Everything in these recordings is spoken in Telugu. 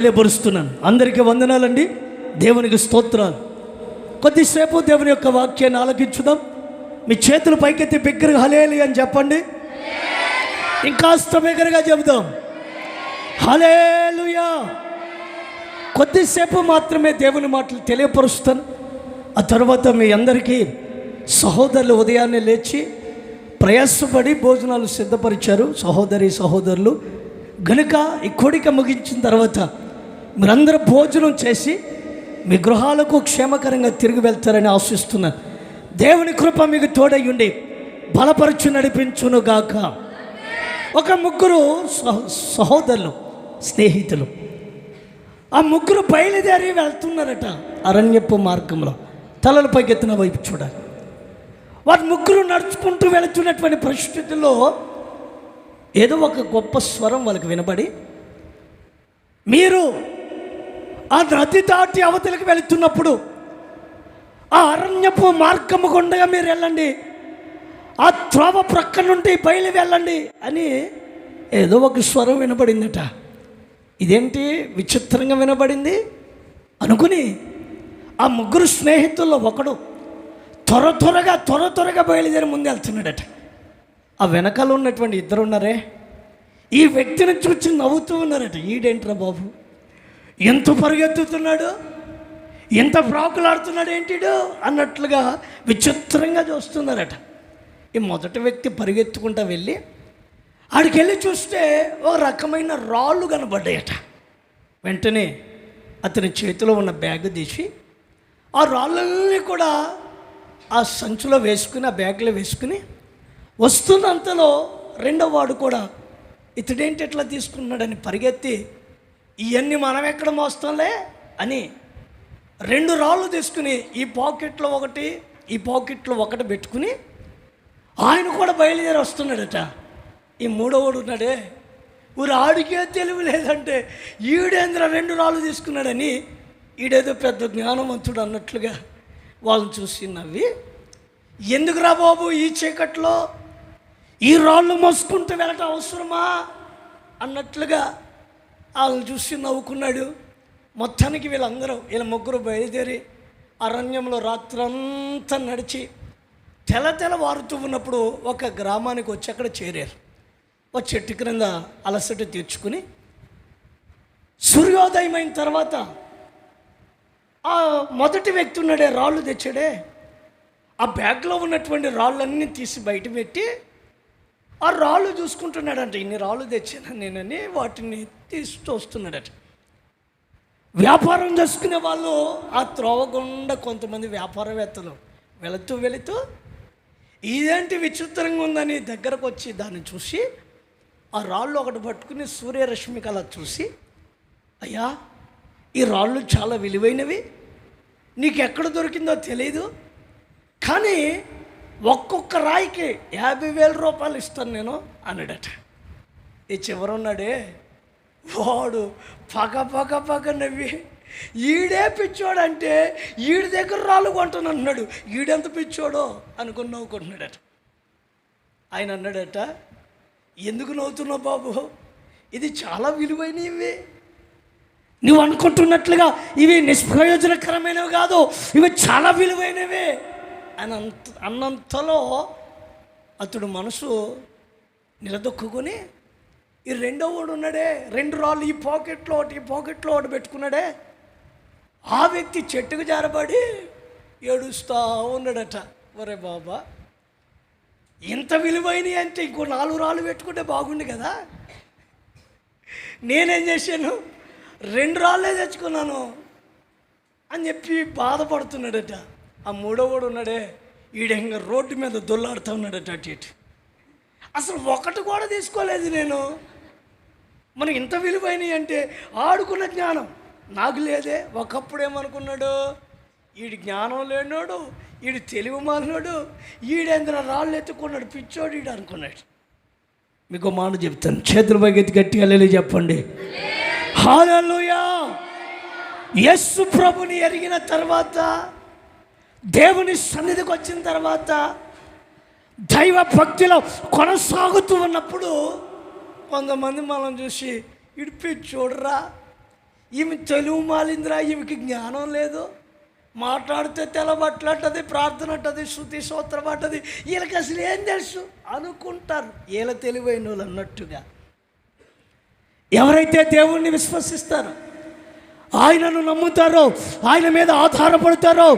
తెలియపరుస్తున్నాను. అందరికీ వందనాలండి, దేవునికి స్తోత్రాలు. కొద్దిసేపు దేవుని యొక్క వాక్యాన్ని ఆలకించుదాం. మీ చేతులు పైకెత్తి బిగ్గరగా హల్లెలూయా అని చెప్పండి. ఇంకాస్త బిగ్గరగా చెబుదాం హల్లెలూయా. కొద్దిసేపు మాత్రమే దేవుని మాటలు తెలియపరుస్తాను. ఆ తర్వాత మీ అందరికీ సహోదరులు ఉదయాన్నే లేచి ప్రయాసపడి భోజనాలు సిద్ధపరిచారు సహోదరులు గనుక ఈ కోడిక ముగించిన తర్వాత మీరందరూ భోజనం చేసి మీ గృహాలకు క్షేమకరంగా తిరిగి వెళ్తారని ఆశిస్తున్నాను. దేవుని కృప మీకు తోడయ్యుండి బలపరచు నడిపించును గాక. ఒక ముగ్గురు సహోదరులు స్నేహితులు, ఆ ముగ్గురు బయలుదేరి వెళ్తున్నారట అరణ్యపు మార్గంలో. తలల పైకెత్తిన వైపు చూడాలి. వారు ముగ్గురు నడుచుకుంటూ వెళుతున్నటువంటి పరిస్థితుల్లో ఏదో ఒక గొప్ప స్వరం వాళ్ళకి వినబడి, మీరు ఆ నది దాటి అవతలికి వెళుతున్నప్పుడు ఆ అరణ్యపు మార్గము గుండగా మీరు వెళ్ళండి, ఆ త్రోవ ప్రక్క నుండి బయలు వెళ్ళండి అని ఏదో ఒక స్వరం వినబడిందట. ఇదేంటి విచిత్రంగా వినబడింది అనుకుని ఆ ముగ్గురు స్నేహితుల్లో ఒకడు త్వరగా బయలుదేరి ముందు వెళ్తున్నాడట. ఆ వెనకాల ఉన్నటువంటి ఇద్దరు ఉన్నారే, ఈ వ్యక్తిని చూసి నవ్వుతూ ఉన్నారట. ఈడేంట్రా బాబు, ఎంత పరిగెత్తుతున్నాడు, ఎంత ప్రాకులాడుతున్నాడు ఏంటిడు అన్నట్లుగా విచిత్రంగా చూస్తున్నారట. ఈ మొదటి వ్యక్తి పరిగెత్తుకుంటూ వెళ్ళి ఆడికి వెళ్ళి చూస్తే ఒక రకమైన రాళ్ళు కనబడ్డాయట. వెంటనే అతని చేతిలో ఉన్న బ్యాగ్ తీసి ఆ రాళ్ళన్నీ కూడా ఆ సంచిలో వేసుకుని, ఆ బ్యాగ్లో వేసుకుని వస్తున్నంతలో రెండో వాడు కూడా ఇతడేంటి ఎట్లా తీసుకున్నాడని పరిగెత్తి, ఇవన్నీ మనం ఎక్కడ మోస్తాంలే అని 2 రాళ్ళు తీసుకుని ఈ పాకెట్లో ఒకటి పెట్టుకుని ఆయన కూడా బయలుదేరి వస్తున్నాడట. ఈ మూడోవాడు ఉన్నాడే, ఊరు ఆడికే తెలివి లేదంటే ఈడేంద్ర 2 రాళ్ళు తీసుకున్నాడని ఈడేదో పెద్ద జ్ఞానవంతుడు అన్నట్లుగా వాళ్ళని చూసి నవ్వి, ఎందుకురా బాబు ఈ చీకట్లో ఈ రాళ్ళు మోసుకుంటూ వెళ్ళటం అవసరమా అన్నట్లుగా వాళ్ళని చూసి నవ్వుకున్నాడు. మొత్తానికి వీళ్ళ ముగ్గురు బయలుదేరి అరణ్యంలో రాత్రంతా నడిచి తెల వారుతూ ఉన్నప్పుడు ఒక గ్రామానికి వచ్చి అక్కడ చేరారు. ఒక చెట్టు క్రింద అలసట తీర్చుకుని సూర్యోదయం అయిన తర్వాత ఆ మొదటి వ్యక్తి ఉన్నాడే, రాళ్ళు తెచ్చాడే, ఆ బ్యాగ్లో ఉన్నటువంటి రాళ్ళన్నీ తీసి బయట పెట్టి ఆ రాళ్ళు చూసుకుంటున్నాడంట. ఇన్ని రాళ్ళు తెచ్చాను నేనని వాటిని తీస్తూ వస్తున్నాడట. వ్యాపారం చేసుకునే వాళ్ళు ఆ త్రోవ గుండా కొంతమంది వ్యాపారవేత్తలు వెళుతూ ఇదేంటి విచిత్రంగా ఉందని దగ్గరకు వచ్చి దాన్ని చూసి ఆ రాళ్ళు ఒకటి పట్టుకుని సూర్యరశ్మికి అలా చూసి, అయ్యా ఈ రాళ్ళు చాలా విలువైనవి, నీకు ఎక్కడ దొరికిందో తెలియదు, కానీ ఒక్కొక్క రాయికి 50,000 రూపాయలు ఇస్తాను నేను అన్నాడట. ఈ చివరున్నాడే వాడు పగ నవ్వి, ఈడే పిచ్చోడు అంటే ఈడి దగ్గర రాళ్ళు కొంటాను అన్నాడు, ఈడెంత పిచ్చోడో అనుకుని నవ్వుకుంటున్నాడట. ఆయన అన్నాడట, ఎందుకు నవ్వుతున్నావు బాబు, ఇది చాలా విలువైనవి, నువ్వు అనుకుంటున్నట్లుగా ఇవి నిష్ప్రయోజనకరమైనవి కాదు, ఇవి చాలా విలువైనవే అని అన్నంతలో అతడు మనసు నిలదొక్కుని ఈ రెండో వాడు ఉన్నాడే, 2 రాళ్ళు ఈ పాకెట్లో ఒకటి పెట్టుకున్నాడే, ఆ వ్యక్తి చెట్టుకు జారబడి ఏడుస్తూ ఉన్నాడట. ఒరే బాబా, ఇంత విలువైనవి అంటే ఇంకో 4 రాళ్ళు పెట్టుకుంటే బాగుంది కదా, నేనేం చేశాను 2 రాళ్ళే తెచ్చుకున్నాను అని చెప్పి బాధపడుతున్నాడట. ఆ మూడోవాడు ఉన్నాడే, ఈడంగా రోడ్డు మీద దొల్లాడుతూ ఉన్నాడట అటు ఇటు. అసలు ఒకటి కూడా తీసుకోలేదు నేను, మనకి ఇంత విలువైనవి అంటే ఆడుకున్న జ్ఞానం నాకు లేదే. ఒకప్పుడు ఏమనుకున్నాడు, ఈడి జ్ఞానం లేనాడు, ఈడు తెలివి మాలినాడు, ఈడేంద్ర రాళ్ళు ఎత్తుకున్నాడు, పిచ్చోడు ఈడు అనుకున్నాడు. మీకు మాట చెప్తాను, చేతుల పైకెత్తి గట్టిగా లేలే చెప్పండి హల్లెలూయా. యేసు ప్రభుని ఎరిగిన తర్వాత, దేవుని సన్నిధికి వచ్చిన తర్వాత, దైవ భక్తిలో కొనసాగుతూ ఉన్నప్పుడు కొంతమంది మనం చూసి ఇడిపి చూడరా, ఈమె తెలుగు మాలింద్రా, ఈమెకి జ్ఞానం లేదు, మాట్లాడితే తెలబట్లంటది, ప్రార్థన అంటది, శృతి స్తోత్రం అంటది, వీళ్ళకి అసలు ఏం తెలుసు అనుకుంటారు. వీళ్ళ తెలివైన వాళ్ళు అన్నట్టుగా. ఎవరైతే దేవుణ్ణి విశ్వసిస్తారో, ఆయనను నమ్ముతారో, ఆయన మీద ఆధారపడతారో,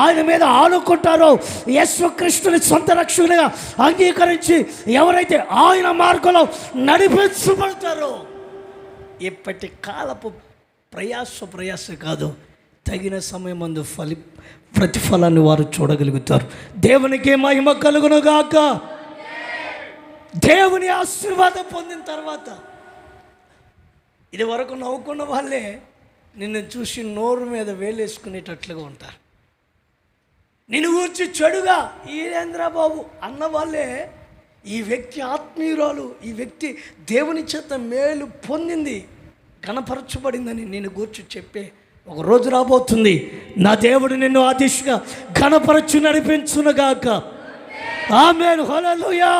ఆయన మీద ఆనుకుంటారో, యేసుక్రీస్తుని సొంత రక్షకునిగా అంగీకరించి ఎవరైతే ఆయన మార్గంలో నడిపించబడతారో, ఇప్పటి కాలపు ప్రయాస కాదు, తగిన సమయం ముందు ప్రతిఫలాన్ని వారు చూడగలుగుతారు. దేవునికి మహిమ కలుగునుగాక. దేవుని ఆశీర్వాదం పొందిన తర్వాత ఇది వరకు నవ్వుకున్న వాళ్ళే నిన్ను చూసి నోరు మీద వేలేసుకునేటట్లుగా ఉంటారు. నిన్ను కూర్చి చెడుగా ఈరేంద్రబాబు అన్న వాళ్ళే ఈ వ్యక్తి ఆత్మీయురాలు, ఈ వ్యక్తి దేవుని చేత మేలు పొందింది, ఘనపరచబడిందని నేను కూర్చి చెప్పే ఒక రోజు రాబోతుంది. నా దేవుడు నిన్ను ఆ దిశగా ఘనపరచు నడిపించునుగాక. ఆమేన్, హల్లెలూయా.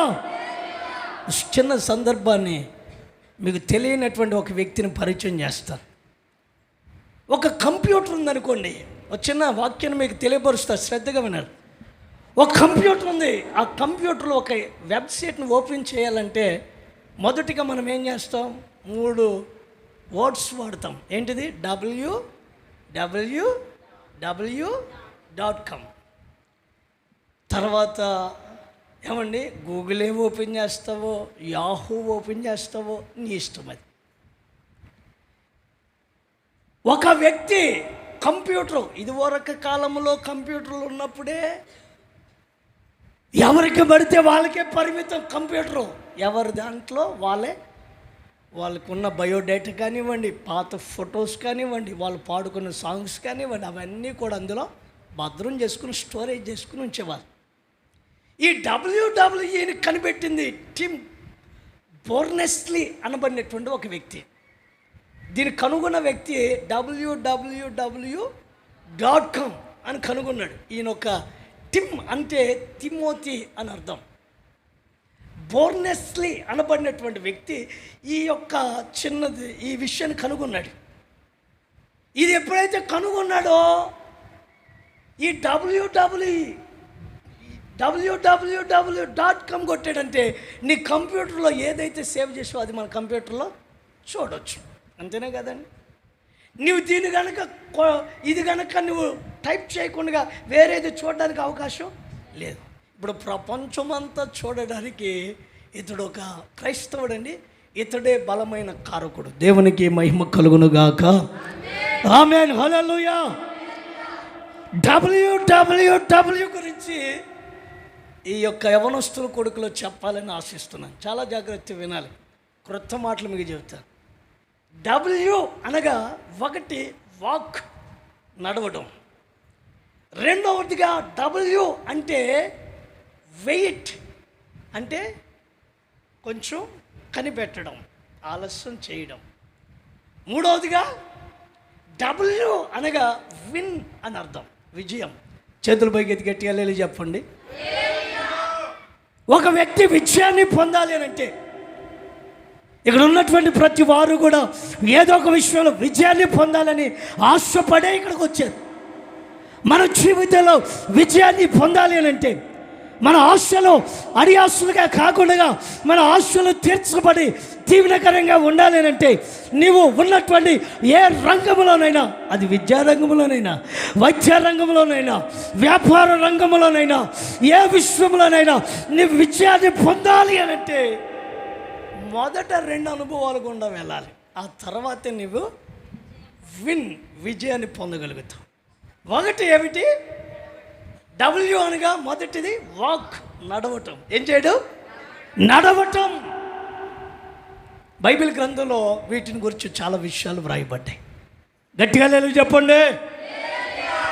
చిన్న సందర్భాన్ని మీకు తెలియనటువంటి ఒక వ్యక్తిని పరిచయం చేస్తాను. ఒక కంప్యూటర్ ఉందనుకోండి, ఒక చిన్న వాక్యాన్ని మీకు తెలియపరుస్తా, శ్రద్ధగా వినాలి. ఒక కంప్యూటర్ ఉంది. ఆ కంప్యూటర్లో ఒక వెబ్సైట్ని ఓపెన్ చేయాలంటే మొదటిగా మనం ఏం చేస్తాం? 3 వర్డ్స్ వాడతాం. ఏంటిది? www.com. తర్వాత ఏమండి, గూగుల్ ఏ ఓపెన్ చేస్తావో, యాహూ ఓపెన్ చేస్తావో నీ ఇష్టం. అది ఒక వ్యక్తి కంప్యూటర్, ఇదివరకు కాలంలో కంప్యూటర్లు ఉన్నప్పుడే ఎవరికి పడితే వాళ్ళకే పరిమితం కంప్యూటరు. ఎవరి దాంట్లో వాళ్ళకున్న బయోడేటా కానివ్వండి, పాత ఫొటోస్ కానివ్వండి, వాళ్ళు పాడుకున్న సాంగ్స్ కానివ్వండి, అవన్నీ కూడా అందులో భద్రం చేసుకుని స్టోరేజ్ చేసుకుని ఉంచేవారు. ఈ WWEని కనిపెట్టింది టిమ్ బోర్నెస్లీ అనబడినటువంటి ఒక వ్యక్తి. దీన్ని కనుగొన్న వ్యక్తి www.com అని కనుగొన్నాడు. ఈయన ఒక టిమ్ అంటే తిమోతి అని అర్థం. బోర్నెస్లీ అనబడినటువంటి వ్యక్తి ఈ యొక్క చిన్నది ఈ విషయాన్ని కనుగొన్నాడు. ఇది ఎప్పుడైతే కనుగొన్నాడో ఈ www.com కొట్టాడంటే నీ కంప్యూటర్లో ఏదైతే సేవ్ చేసావో అది మన కంప్యూటర్లో చూడవచ్చు. అంతేనే కదండి. నువ్వు దీని కనుక ఇది కనుక నువ్వు టైప్ చేయకుండా వేరేది చూడడానికి అవకాశం లేదు. ఇప్పుడు ప్రపంచమంతా చూడడానికి ఇతడు ఒక క్రైస్తవుడు అండి. ఇతడే బలమైన కారకుడు. దేవునికి మహిమ కలుగునుగాక. ఆమేన్, హల్లెలూయా. www గురించి ఈ యొక్క యవనస్తుల కొడుకులో చెప్పాలని ఆశిస్తున్నాను. చాలా జాగ్రత్తగా వినాలి. క్రొత్త మాటలు మీకు చెబుతాను. W అనగా ఒకటి వాక్, నడవడం. రెండవదిగా W అంటే వెయిట్, అంటే కొంచెం కనిపెట్టడం, ఆలస్యం చేయడం. మూడవదిగా W అనగా విన్ అని అర్థం, విజయం. చేతులు పైకి ఎత్తి గట్టిగా లేలి చెప్పండి. ఒక వ్యక్తి విజయాన్ని పొందాలి అని అంటే ఇక్కడ ఉన్నటువంటి ప్రతి వారు కూడా ఏదో ఒక విషయంలో విజయాన్ని పొందాలని ఆశపడే ఇక్కడికి వచ్చారు. మన జీవితంలో విజయాన్ని పొందాలి అని అంటే మన ఆశలు అడియాశలుగా కాకుండా మన ఆశలు తీర్చబడి దీవెనకరంగా ఉండాలి అని అంటే నీవు ఉన్నటువంటి ఏ రంగంలోనైనా, అది విద్యారంగంలోనైనా, వైద్య రంగంలోనైనా, వ్యాపార రంగంలోనైనా, ఏ విషయంలోనైనా నీవు విజయాన్ని పొందాలి అని అంటే మొదట 2 అనుభవాలు గుండా వెళ్ళాలి. ఆ తర్వాతే నువ్వు విజయాన్ని పొందగలుగుతావు. ఒకటి ఏమిటి? W అనగా మొదటిది వాక్, నడవటం. ఏం చేయడం? నడవటం. బైబిల్ గ్రంథంలో వీటిని గురించి చాలా విషయాలు వ్రాయబడ్డాయి. గట్టిగా లేదు చెప్పండి.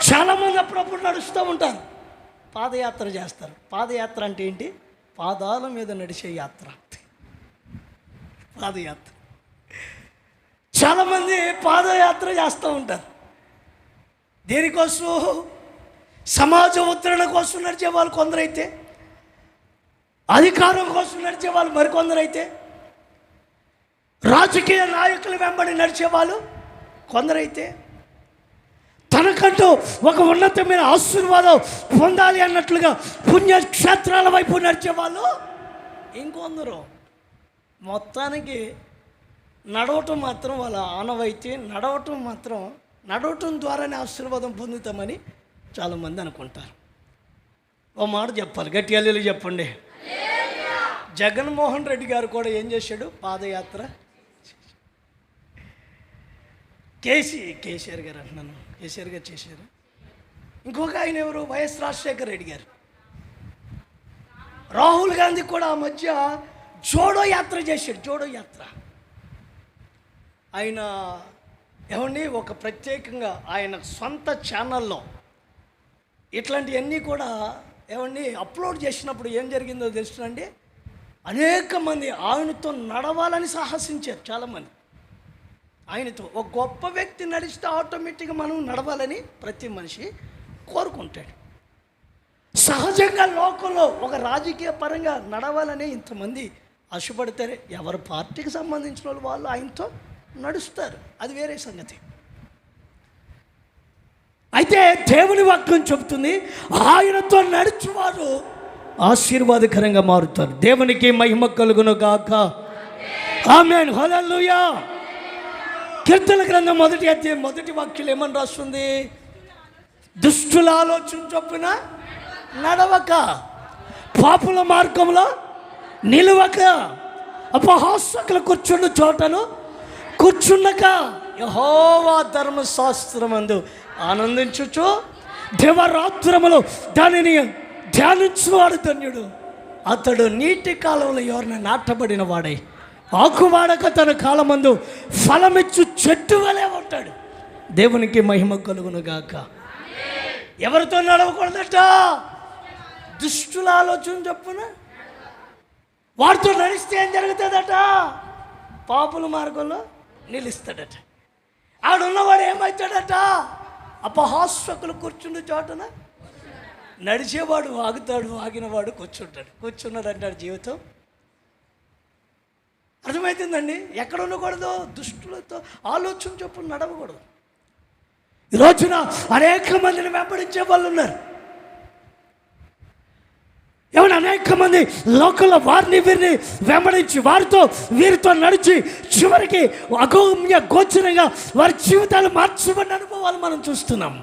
చాలామంది అప్పుడప్పుడు నడుస్తూ ఉంటారు, పాదయాత్ర చేస్తారు. పాదయాత్ర అంటే ఏంటి? పాదాల మీద నడిచే యాత్ర, పాదయాత్ర. చాలామంది పాదయాత్ర చేస్తూ ఉంటారు. దేనికోసం? సమాజ ఉద్ధరణ కోసం నడిచే వాళ్ళు కొందరైతే, అధికారం కోసం నడిచే వాళ్ళు మరికొందరైతే, రాజకీయ నాయకుల వెంబడి నడిచే వాళ్ళు కొందరైతే తనకంటూ ఒక ఉన్నతమైన ఆశీర్వాదం పొందాలి అన్నట్లుగా పుణ్యక్షేత్రాల వైపు నడిచేవాళ్ళు ఇంకొందరు మొత్తానికి నడవటం మాత్రం వాళ్ళ ఆనవైతే నడవటం ద్వారానే ఆశీర్వాదం పొందుతామని చాలామంది అనుకుంటారు. ఓ మాట చెప్పాలి, గట్టిగా హల్లెలూయా చెప్పండి. జగన్మోహన్ రెడ్డి గారు కూడా ఏం చేశాడు? పాదయాత్ర. కేసీఆర్ గారు అంటున్నాను, కేసీఆర్ గారు చేశారు. ఇంకొక ఆయన ఎవరు? వైఎస్ రాజశేఖర రెడ్డి గారు. రాహుల్ గాంధీ కూడా ఆ మధ్య జోడో యాత్ర చేశాడు. జోడో యాత్ర ఆయన ఏమండి ఒక ప్రత్యేకంగా ఆయన సొంత ఛానల్లో ఇట్లాంటివన్నీ కూడా ఏమండి అప్లోడ్ చేసినప్పుడు ఏం జరిగిందో తెలుసునండి, అనేక మంది ఆయనతో నడవాలని సాహసించారు. చాలామంది ఆయనతో ఒక గొప్ప వ్యక్తి నడిస్తే ఆటోమేటిక్గా మనం నడవాలని ప్రతి మనిషి కోరుకుంటాడు. సహజంగా లోకంలో ఒక రాజకీయ పరంగా నడవాలని ఇంతమంది ఆశపడతారు. ఎవరి పార్టీకి సంబంధించిన వాళ్ళు ఆయనతో నడుస్తారు, అది వేరే సంగతి. అయితే దేవుని వాక్యం చెబుతుంది, ఆయనతో నడుచువారు ఆశీర్వాదకరంగా మారుతారు. దేవునికి మహిమ కలుగును గాక. ఆమేన్, హల్లెలూయా. కీర్తన గ్రంథం 1వ అధ్యాయం 1వ వాక్యం ఏమని రాస్తుంది? దుష్టుల ఆలోచన చొప్పున నడవక, పాపుల మార్గంలో నిలవక, అపహాసకులు కూర్చున్న చోటను కూర్చున్నక, యెహోవా ధర్మశాస్త్రమందు ఆనందించుచు దివారాత్రములు దానిని ధ్యానించువాడు ధన్యుడు. అతడు నీటి కాలంలో ఎవరిని నాటబడిన వాడై ఆకువాడక తన కాలమందు ఫలమిచ్చు చెట్టు వలె ఉంటాడు. దేవునికి మహిమ కలుగును గాక. ఎవరితో నడవకూడదట? దుష్టుల ఆలోచన చొప్పున. వారితో నడిస్తే ఏం జరుగుతుందట? పాపుల మార్గంలో నిలుస్తాడట. ఆడున్నవాడు ఏమవుతాడట? అపహాస్యకులు కూర్చుండే చోటన నడిచేవాడు ఆగుతాడు, ఆగినవాడు కూర్చుంటాడు. కూర్చున్నాడు అంటాడు జీవితం. అర్థమవుతుందండి? ఎక్కడ ఉండకూడదు? దుష్టులతో ఆలోచన చొప్పున నడవకూడదు. ఈ రోజున అనేక మందిని వెంబడించే వాళ్ళు ఉన్నారు. ఏమన్నా అనేక మంది లోకంలో వారిని వీరిని వెంబడించి వీరితో నడిచి చివరికి అగమ్య గోచరంగా వారి జీవితాలు మార్చబడిన అనుభవాలు మనం చూస్తున్నాం.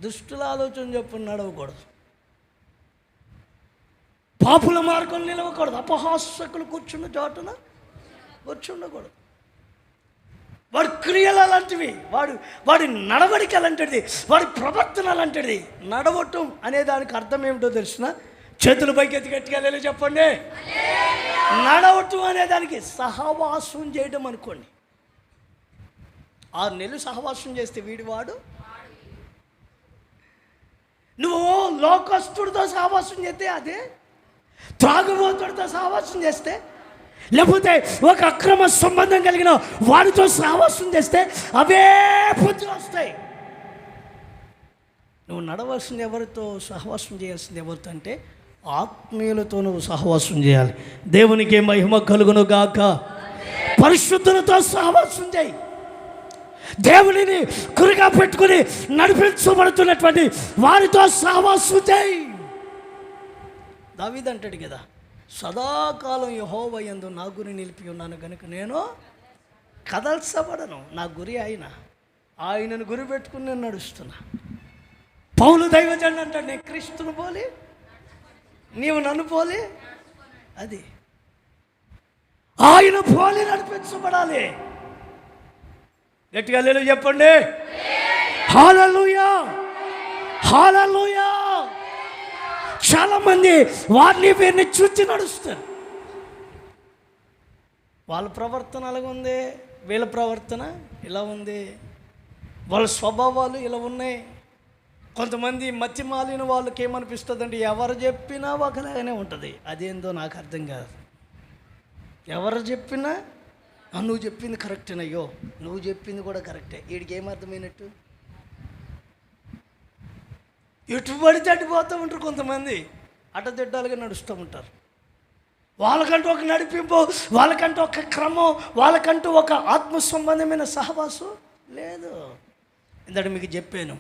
దుష్టుల ఆలోచన చొప్పున నడవకూడదు, పాపుల మార్గం నిలవకూడదు, అపహాసకులు కూర్చున్న చోటన కూర్చుండకూడదు. వాడి క్రియలు అలాంటివి, వాడి నడవడిక అలాంటిది, వాడి ప్రవర్తన అలాంటిది. నడవటం అనే దానికి అర్థం ఏమిటో తెలిసిన? చేతులు పైకి ఎత్తి గట్టిగా హల్లెలూయా చెప్పండి. నడవటం అనే దానికి సహవాసం చేయడం అనుకోండి. 6 నెలలు సహవాసం చేస్తే వాడు నువ్వు లోకస్తుడితో సహవాసం చేస్తే అదే, త్రాగుబోతుడితో సహవాసం చేస్తే, లేకపోతే ఒక అక్రమ సంబంధం కలిగిన వారితో సహవాసం చేస్తే అవే బుద్ధులు వస్తాయి. నువ్వు నడవలసింది ఎవరితో? సహవాసం చేయాల్సింది ఎవరితో అంటే ఆత్మీయులతో నువ్వు సహవాసం చేయాలి. దేవునికి మహిమ కలుగును గాక. పరిశుద్ధులతో సహవాసం చేయి. దేవునిని గురిగా పెట్టుకుని నడిపించబడుతున్నటువంటి వారితో సహవాసం చేయి. దావీదు అంటాడు కదా, సదాకాలం యెహోవా యందు నా గురి నిలిపి ఉన్నాను కనుక నేను కదల్చబడను. నా గురి ఆయనను గురి పెట్టుకుని నేను నడుస్తున్నా. పౌలు దైవజనుడు అంటాడు, నేను క్రీస్తును పోలి నీవు నన్ను పోలి, అది ఆయన పోలి నడిపించబడాలి. గట్టిగా హల్లెలూయా చెప్పండి. హల్లెలూయా, హల్లెలూయా. చాలామంది వారిని వీరిని చూచి నడుస్తారు. వాళ్ళ ప్రవర్తన అలాగ ఉంది, వీళ్ళ ప్రవర్తన ఇలా ఉంది, వాళ్ళ స్వభావాలు ఇలా ఉన్నాయి. కొంతమంది మతి మాలిన వాళ్ళకి ఏమనిపిస్తుందంటే ఎవరు చెప్పినా ఒకలాగానే ఉంటుంది. అదేందో నాకు అర్థం కాదు. ఎవరు చెప్పినా నువ్వు చెప్పింది కరెక్టేనయ్యో, నువ్వు చెప్పింది కూడా కరెక్టే. వీడికి ఏమర్థమైనట్టు? ఎటు పడితే అటు పోతూ ఉంటారు. కొంతమంది అడ్డదిడ్డాలుగా నడుస్తూ ఉంటారు. వాళ్ళకంటూ ఒక నడిపింపు, వాళ్ళకంటూ ఒక క్రమం, వాళ్ళకంటూ ఒక ఆత్మ సంబంధమైన సహవాసం లేదు. ఇందాక మీకు చెప్పాను,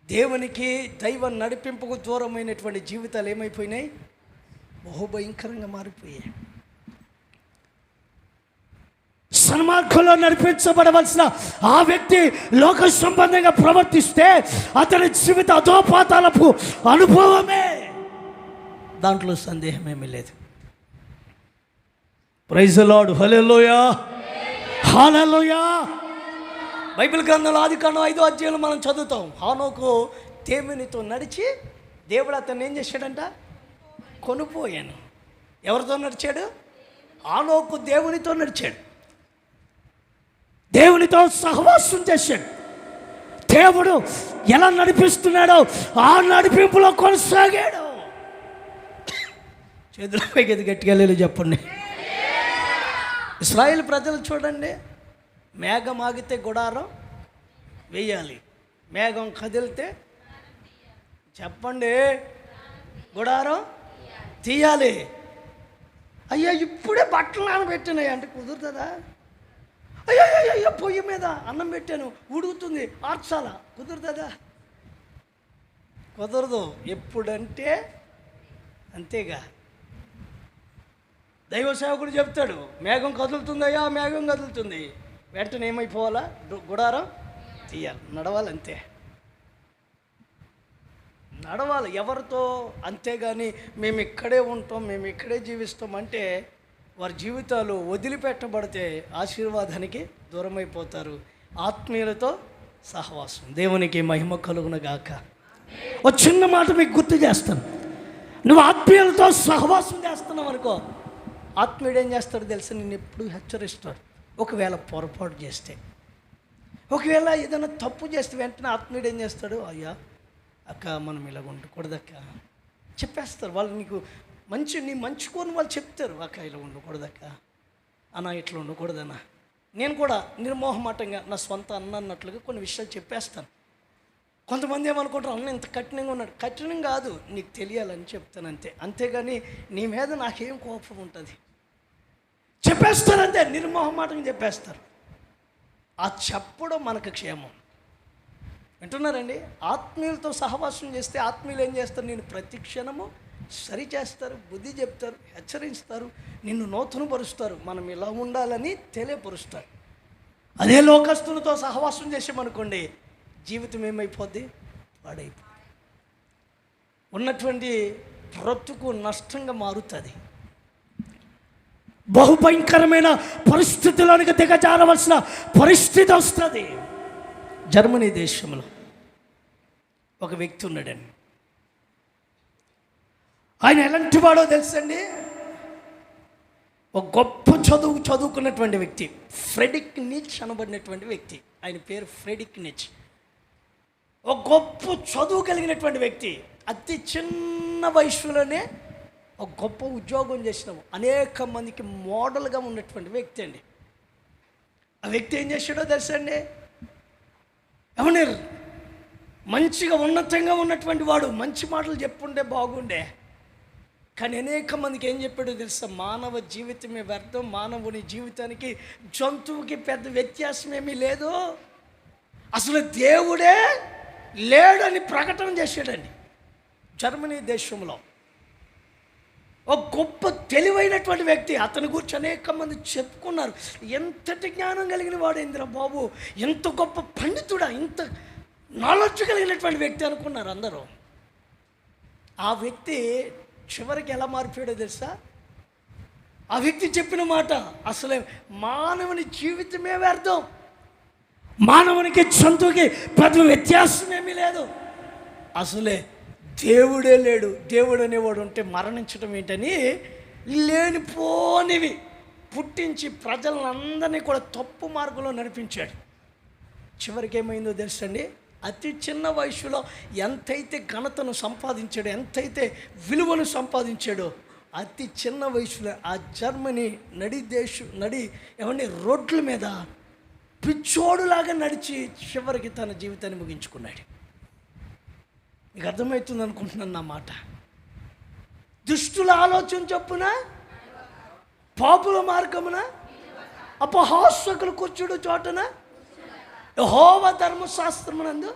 దేవునికి దైవ నడిపింపుకు దూరమైనటువంటి జీవితాలు ఏమైపోయినాయి? బహుభయంకరంగా మారిపోయాయి. సన్మార్గంలో నడిపించబడవలసిన ఆ వ్యక్తి లోక సంబంధంగా ప్రవర్తిస్తే అతని జీవిత అధోపాతాలపు అనుభవమే, దాంట్లో సందేహమేమీ లేదు. Praise the Lord, hallelujah, hallelujah. Bible గ్రంథంలో ఆదికాండం 5వ అధ్యాయంలో మనం చదువుతాం, హానోకు దేవునితో నడిచి దేవుడు అతన్ని ఏం చేశాడంట? కొనిపోయాను. ఎవరితో నడిచాడు? హానోకు దేవునితో నడిచాడు, దేవునితో సహవాసం చేశాడు. దేవుడు ఎలా నడిపిస్తున్నాడో ఆ నడిపింపులో కొనసాగాడు. చేతులపైకి ఎది గట్టిగా లేదు చెప్పండి. ఇశ్రాయేల్ ప్రజలు చూడండి, మేఘం ఆగితే గుడారం వేయాలి, మేఘం కదిలితే చెప్పండి గుడారం తీయాలి. అయ్యా ఇప్పుడే బట్టలు నానబెట్టినాయి అంటే కుదురుతుందా? అయ్యో అయ్యో పొయ్యి మీద అన్నం పెట్టాను ఉడుకుతుంది ఆర్చాలా, కుదురుతుందా? కుదరదు. ఎప్పుడంటే అంతేగా. దైవ సేవకుడు చెప్తాడు, మేఘం కదులుతుందయ్యా, మేఘం కదులుతుంది, వెంటనే ఏమైపోవాలా? గుడారం తీయాలి, నడవాలి, అంతే నడవాలి. ఎవరితో? అంతేగాని మేము ఇక్కడే ఉంటాం, మేము ఇక్కడే జీవిస్తాం అంటే వారి జీవితాలు వదిలిపెట్టబడితే ఆశీర్వాదానికి దూరమైపోతారు. ఆత్మీయులతో సహవాసం. దేవునికి మహిమ కలుగును గాక. ఒక చిన్న మాట మీకు గుర్తు చేస్తాను. నువ్వు ఆత్మీయులతో సహవాసం చేస్తున్నావు అనుకో, ఆత్మీయుడు ఏం చేస్తాడు తెలుసా? నిన్ను ఎప్పుడు హెచ్చరిస్తాడు. ఒకవేళ పొరపాటు చేస్తే, ఒకవేళ ఏదైనా తప్పు చేస్తే వెంటనే ఆత్మీయుడు ఏం చేస్తాడు? అయ్యా అక్క మనం ఇలాగ ఉండకూడదక్క చెప్పేస్తారు. వాళ్ళు నీకు నీ మంచుకొని వాళ్ళు చెప్తారు, అక్క ఇలా ఉండకూడదక్క, అన్న ఇట్లా ఉండకూడదన్నా. నేను కూడా నిర్మోహమాటంగా నా సొంత అన్న అన్నట్లుగా కొన్ని విషయాలు చెప్పేస్తాను. కొంతమంది ఏమనుకుంటారు, అన్న ఇంత కఠినంగా ఉన్నాడు. కఠినం కాదు, నీకు తెలియాలని చెప్తాను అంతే. అంతేగాని నీ మీద నాకేం కోపం ఉంటుంది చెప్పేస్తారంతే, నిర్మోహమాటంగా చెప్పేస్తారు. ఆ చెప్పడం మనకు క్షేమం. వింటున్నారండి? ఆత్మీయులతో సహవాసం చేస్తే ఆత్మీయులు ఏం చేస్తారు? నేను ప్రతి క్షణము సరి చేస్తారు, బుద్ధి చెప్తారు, హెచ్చరిస్తారు, నిన్ను నూతనపరుస్తారు, మనం ఇలా ఉండాలని తెలియపరుస్తారు. అదే లోకస్తులతో సహవాసం చేసామనుకోండి, జీవితం ఏమైపోద్ది? పాడైపోద్ది. ఉన్నటువంటి బ్రతుకు నష్టంగా మారుతుంది. బహుభయంకరమైన పరిస్థితుల్లోనికి దిగజారవలసిన పరిస్థితి వస్తుంది. జర్మనీ దేశంలో ఒక వ్యక్తి ఉన్నాడండి. ఆయన ఎలాంటి వాడో తెలుసండి? ఒక గొప్ప చదువుకున్నటువంటి వ్యక్తి, ఫ్రెడిక్ నీచ్ అనబడినటువంటి వ్యక్తి. ఆయన పేరు ఫ్రెడిక్ నీచ్. ఒక గొప్ప చదువు కలిగినటువంటి వ్యక్తి. అతి చిన్న వయసులోనే ఒక గొప్ప ఉద్యోగం చేసినాము, అనేక మందికి మోడల్గా ఉన్నటువంటి వ్యక్తి అండి. ఆ వ్యక్తి ఏం చేశాడో తెలుసండి? ఏమన్నా మంచిగా ఉన్నతంగా ఉన్నటువంటి వాడు, మంచి మాటలు చెప్పుండే బాగుండే. కానీ అనేక మందికి ఏం చెప్పాడో తెలుసా? మానవ జీవితమే వ్యర్థం, మానవుని జీవితానికి జంతువుకి పెద్ద వ్యత్యాసం ఏమీ లేదు, అసలు దేవుడే లేడని ప్రకటన చేశాడండి. జర్మనీ దేశంలో ఒక గొప్ప తెలివైనటువంటి వ్యక్తి. అతని గురించి అనేక మంది చెప్పుకున్నారు, ఎంతటి జ్ఞానం కలిగిన వాడు ఇంద్ర బాబు, ఎంత గొప్ప పండితుడా, ఇంత నాలెడ్జ్ కలిగినటువంటి వ్యక్తి అనుకున్నారు అందరూ. ఆ వ్యక్తి చివరికి ఎలా మారిపోయాడో తెలుసా? ఆ వ్యక్తి చెప్పిన మాట, అసలే మానవుని జీవితమే వ్యర్థం, మానవునికి జంతువుకి పెద్ద వ్యత్యాసం ఏమీ లేదు, అసలే దేవుడే లేడు, దేవుడు అనేవాడు ఉంటే మరణించడం ఏంటని లేనిపోనివి పుట్టించి ప్రజలందరినీ కూడా తప్పు మార్గంలో నడిపించాడు. చివరికి ఏమైందో తెలుసండి? అతి చిన్న వయసులో ఎంతైతే ఘనతను సంపాదించాడో, ఎంతైతే విలువను సంపాదించాడో, అతి చిన్న వయసులో ఆ జర్మనీ ఏమంటే రోడ్ల మీద పిచ్చోడులాగా నడిచి చివరికి తన జీవితాన్ని ముగించుకున్నాడు. మీకు అర్థమవుతుంది అనుకుంటున్నాను నా మాట. దుష్టుల ఆలోచన చొప్పున, పాపుల మార్గమున, అపహాస్యకులు కూర్చుడు చోటన, యెహోవా ధర్మశాస్త్రమునందు.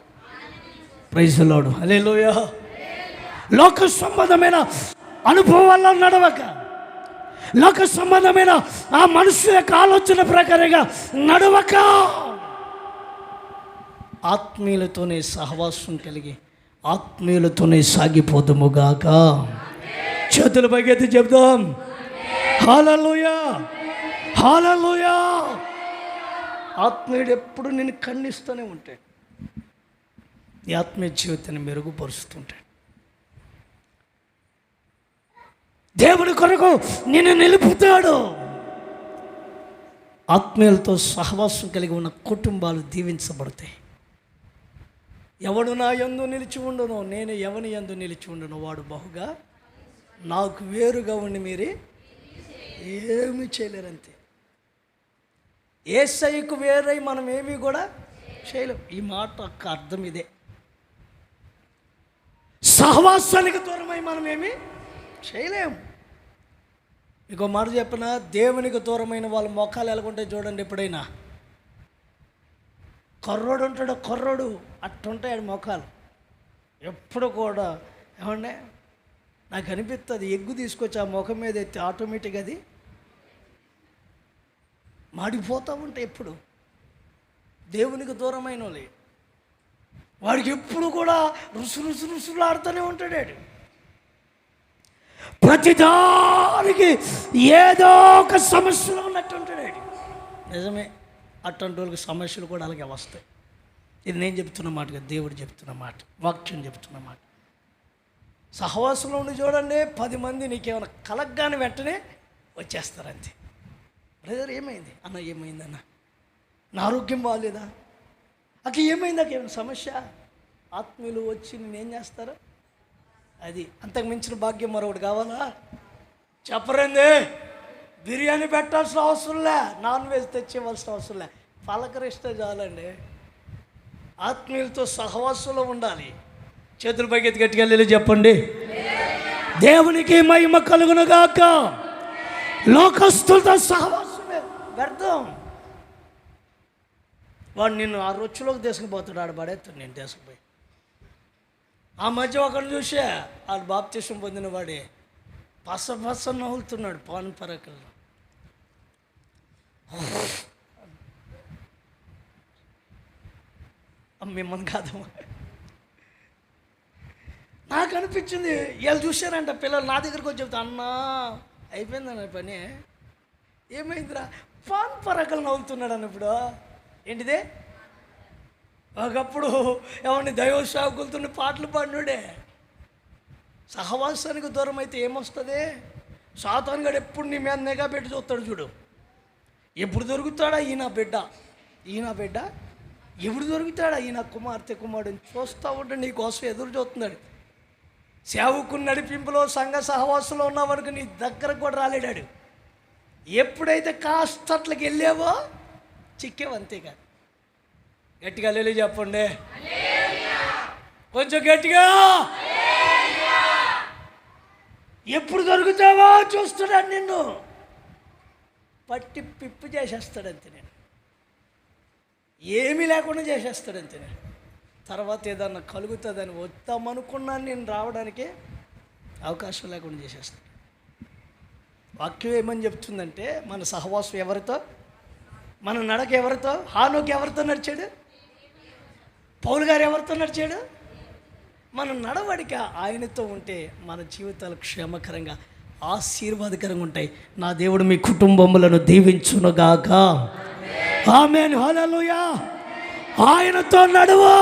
ప్రైజ్ ది లార్డ్, హల్లెలూయా. లోక సంబంధమైన అనుభవాల్లో నడవక, లోక సంబంధమైన ఆ మనుషుల యొక్క ఆలోచన ప్రకారంగా నడవక, ఆత్మీయులతోనే సహవాసం కలిగి ఆత్మీయులతోనే సాగిపోదుముగాక. చేతులు పైకెత్తి చెప్దాం, హల్లెలూయా, హల్లెలూయా. ఆత్మీయుడు ఎప్పుడు నేను ఖండిస్తూనే ఉంటాడు, ఈ ఆత్మీయ జీవితాన్ని మెరుగుపరుస్తుంటాడు. దేవుడి కొరకు నిన్ను నిలుపుతాడు. ఆత్మీయులతో సహవాసం కలిగి ఉన్న కుటుంబాలు దీవించబడతాయి. ఎవడు నా యందు నిలిచి ఉండునో, నేను ఎవని యందు నిలిచి ఉండునో వాడు బహుగా నాకు వేరుగా ఉండి మీరే ఏమీ చేయలేరంతే. యేసయ్యకు వేరై మనం ఏమీ కూడా చేయలేం. ఈ మాట యొక్క అర్థం ఇదే. సహవాసానికి దూరమై మనం ఏమీ చేయలేము. ఇంకో మాట చెప్పిన, దేవునికి దూరమైన వాళ్ళ మొఖాలు ఎలాగుంటాయి చూడండి. ఎప్పుడైనా కర్రోడు ఉంటాడు, కర్రోడు అట్టుంటాయి ఆడి మొఖాలు ఎప్పుడు కూడా. ఏమంటే నాకు అనిపిస్తుంది, ఎగ్గు తీసుకొచ్చి ఆ ముఖం మీద ఎత్తి ఆటోమేటిక్గా అది మాడిపోతూ ఉంటాయి. ఎప్పుడు దేవునికి దూరమైన వాళ్ళే వాడికి ఎప్పుడు కూడా రుసులు ఆడుతూనే ఉంటాడు. ప్రతిదానికి ఏదో ఒక సమస్యలో ఉన్నట్టు ఉంటాడు. నిజమే, అట్లాంటి వాళ్ళకి సమస్యలు కూడా అలాగే వస్తాయి. ఇది నేను చెప్తున్న మాట కదా, దేవుడు చెప్తున్న మాట, వాక్యం చెప్తున్న మాట. సహవాసంలో ఉండి చూడండి, 10 మంది నీకేమైనా కలగ్గానే వెంటనే వచ్చేస్తారు అంతే. బ్రదర్ ఏమైంది అన్న, ఏమైంది అన్న, నా ఆరోగ్యం బాగాలేదా, అక్కడ ఏమైంది, అక్కడ ఏమైనా సమస్య. ఆత్మీయులు వచ్చి నేనేం చేస్తారు, అది అంతకు మించిన భాగ్యం మరొకటి కావాలా? చెప్పరండి. బిర్యానీ పెట్టాల్సిన అవసరం లే, నాన్ వెజ్ తెచ్చేవలసిన అవసరం లే, పలకరిస్తే చాలండి. ఆత్మీయులతో సహవాసంలో ఉండాలి. చేతులు పైకెత్తి గట్టిగా వెళ్ళి చెప్పండి, దేవునికి మహిమ కలుగునుగాక. లోకస్తులతో సహవాసమే వ్యర్థం. వాడు నిన్ను ఆ రొచ్చులోకి తీసుకుపోతాడు, ఆడ పడేస్తాడు నేను తీసుకుపోయి. ఆ మధ్య ఒకరిని చూసే ఆడు బాప్తిసం పొందిన వాడే పస నవ్వులుతున్నాడు పాన్ పరకల్లో. మిమ్మల్ని కాదమ్మా, నాకు అనిపించింది. వీళ్ళు చూశారంట పిల్లలు నా దగ్గరకు వచ్చి చెప్తా, అన్నా అయిపోయిందన్న పని. ఏమైందిరా? పాన్ పరకలు నవ్వుతున్నాడు అన్నప్పుడు. ఏంటిదే? ఒకప్పుడు ఎవరిని దైవ సేవకులతో పాటలు పాడినాడే. సహవాసానికి దూరం అయితే ఏమొస్తుంది? సాతాను గడు ఎప్పుడు నీ మీద నిఘా పెట్టి చూస్తాడు చూడు. ఎప్పుడు దొరుకుతాడా ఈయన బిడ్డ, ఎప్పుడు దొరుకుతాడా ఈయన కుమార్తె కుమారుడు చూస్తూ ఉంటే నీ కోసం ఎదురు చూస్తున్నాడు. సేవకుని నడిపింపులో సంఘ సహవాసంలో ఉన్నవరకు నీ దగ్గరకు కూడా రాలేడాడు. ఎప్పుడైతే కాస్తట్లకి వెళ్ళావో చిక్కేవు, అంతేగా. గట్టిగా లేలే చెప్పండి, కొంచెం గట్టిగా. ఎప్పుడు దొరుకుతావో చూస్తున్నాడు, నిన్ను పట్టి పిప్పు చేసేస్తాడు అంతే. నేను ఏమీ లేకుండా చేసేస్తాడు అంతే. నేను తర్వాత ఏదన్నా కలుగుతుందని వద్దామనుకున్నాను, నేను రావడానికి అవకాశం లేకుండా చేసేస్తాడు. వాక్యం ఏమని చెప్తుందంటే, మన సహవాసం ఎవరితో, మన నడక ఎవరితో? హానోకు ఎవరితో నడిచాడు? పౌలు గారు ఎవరితో నడిచాడు? మన నడవడిక ఆయనతో ఉంటే మన జీవితాలు క్షేమకరంగా ఆశీర్వాదకరంగా ఉంటాయి. నా దేవుడు మీ కుటుంబములను దీవించునుగాక. ఆమేన్, హల్లెలూయా. ఆయనతో నడువు,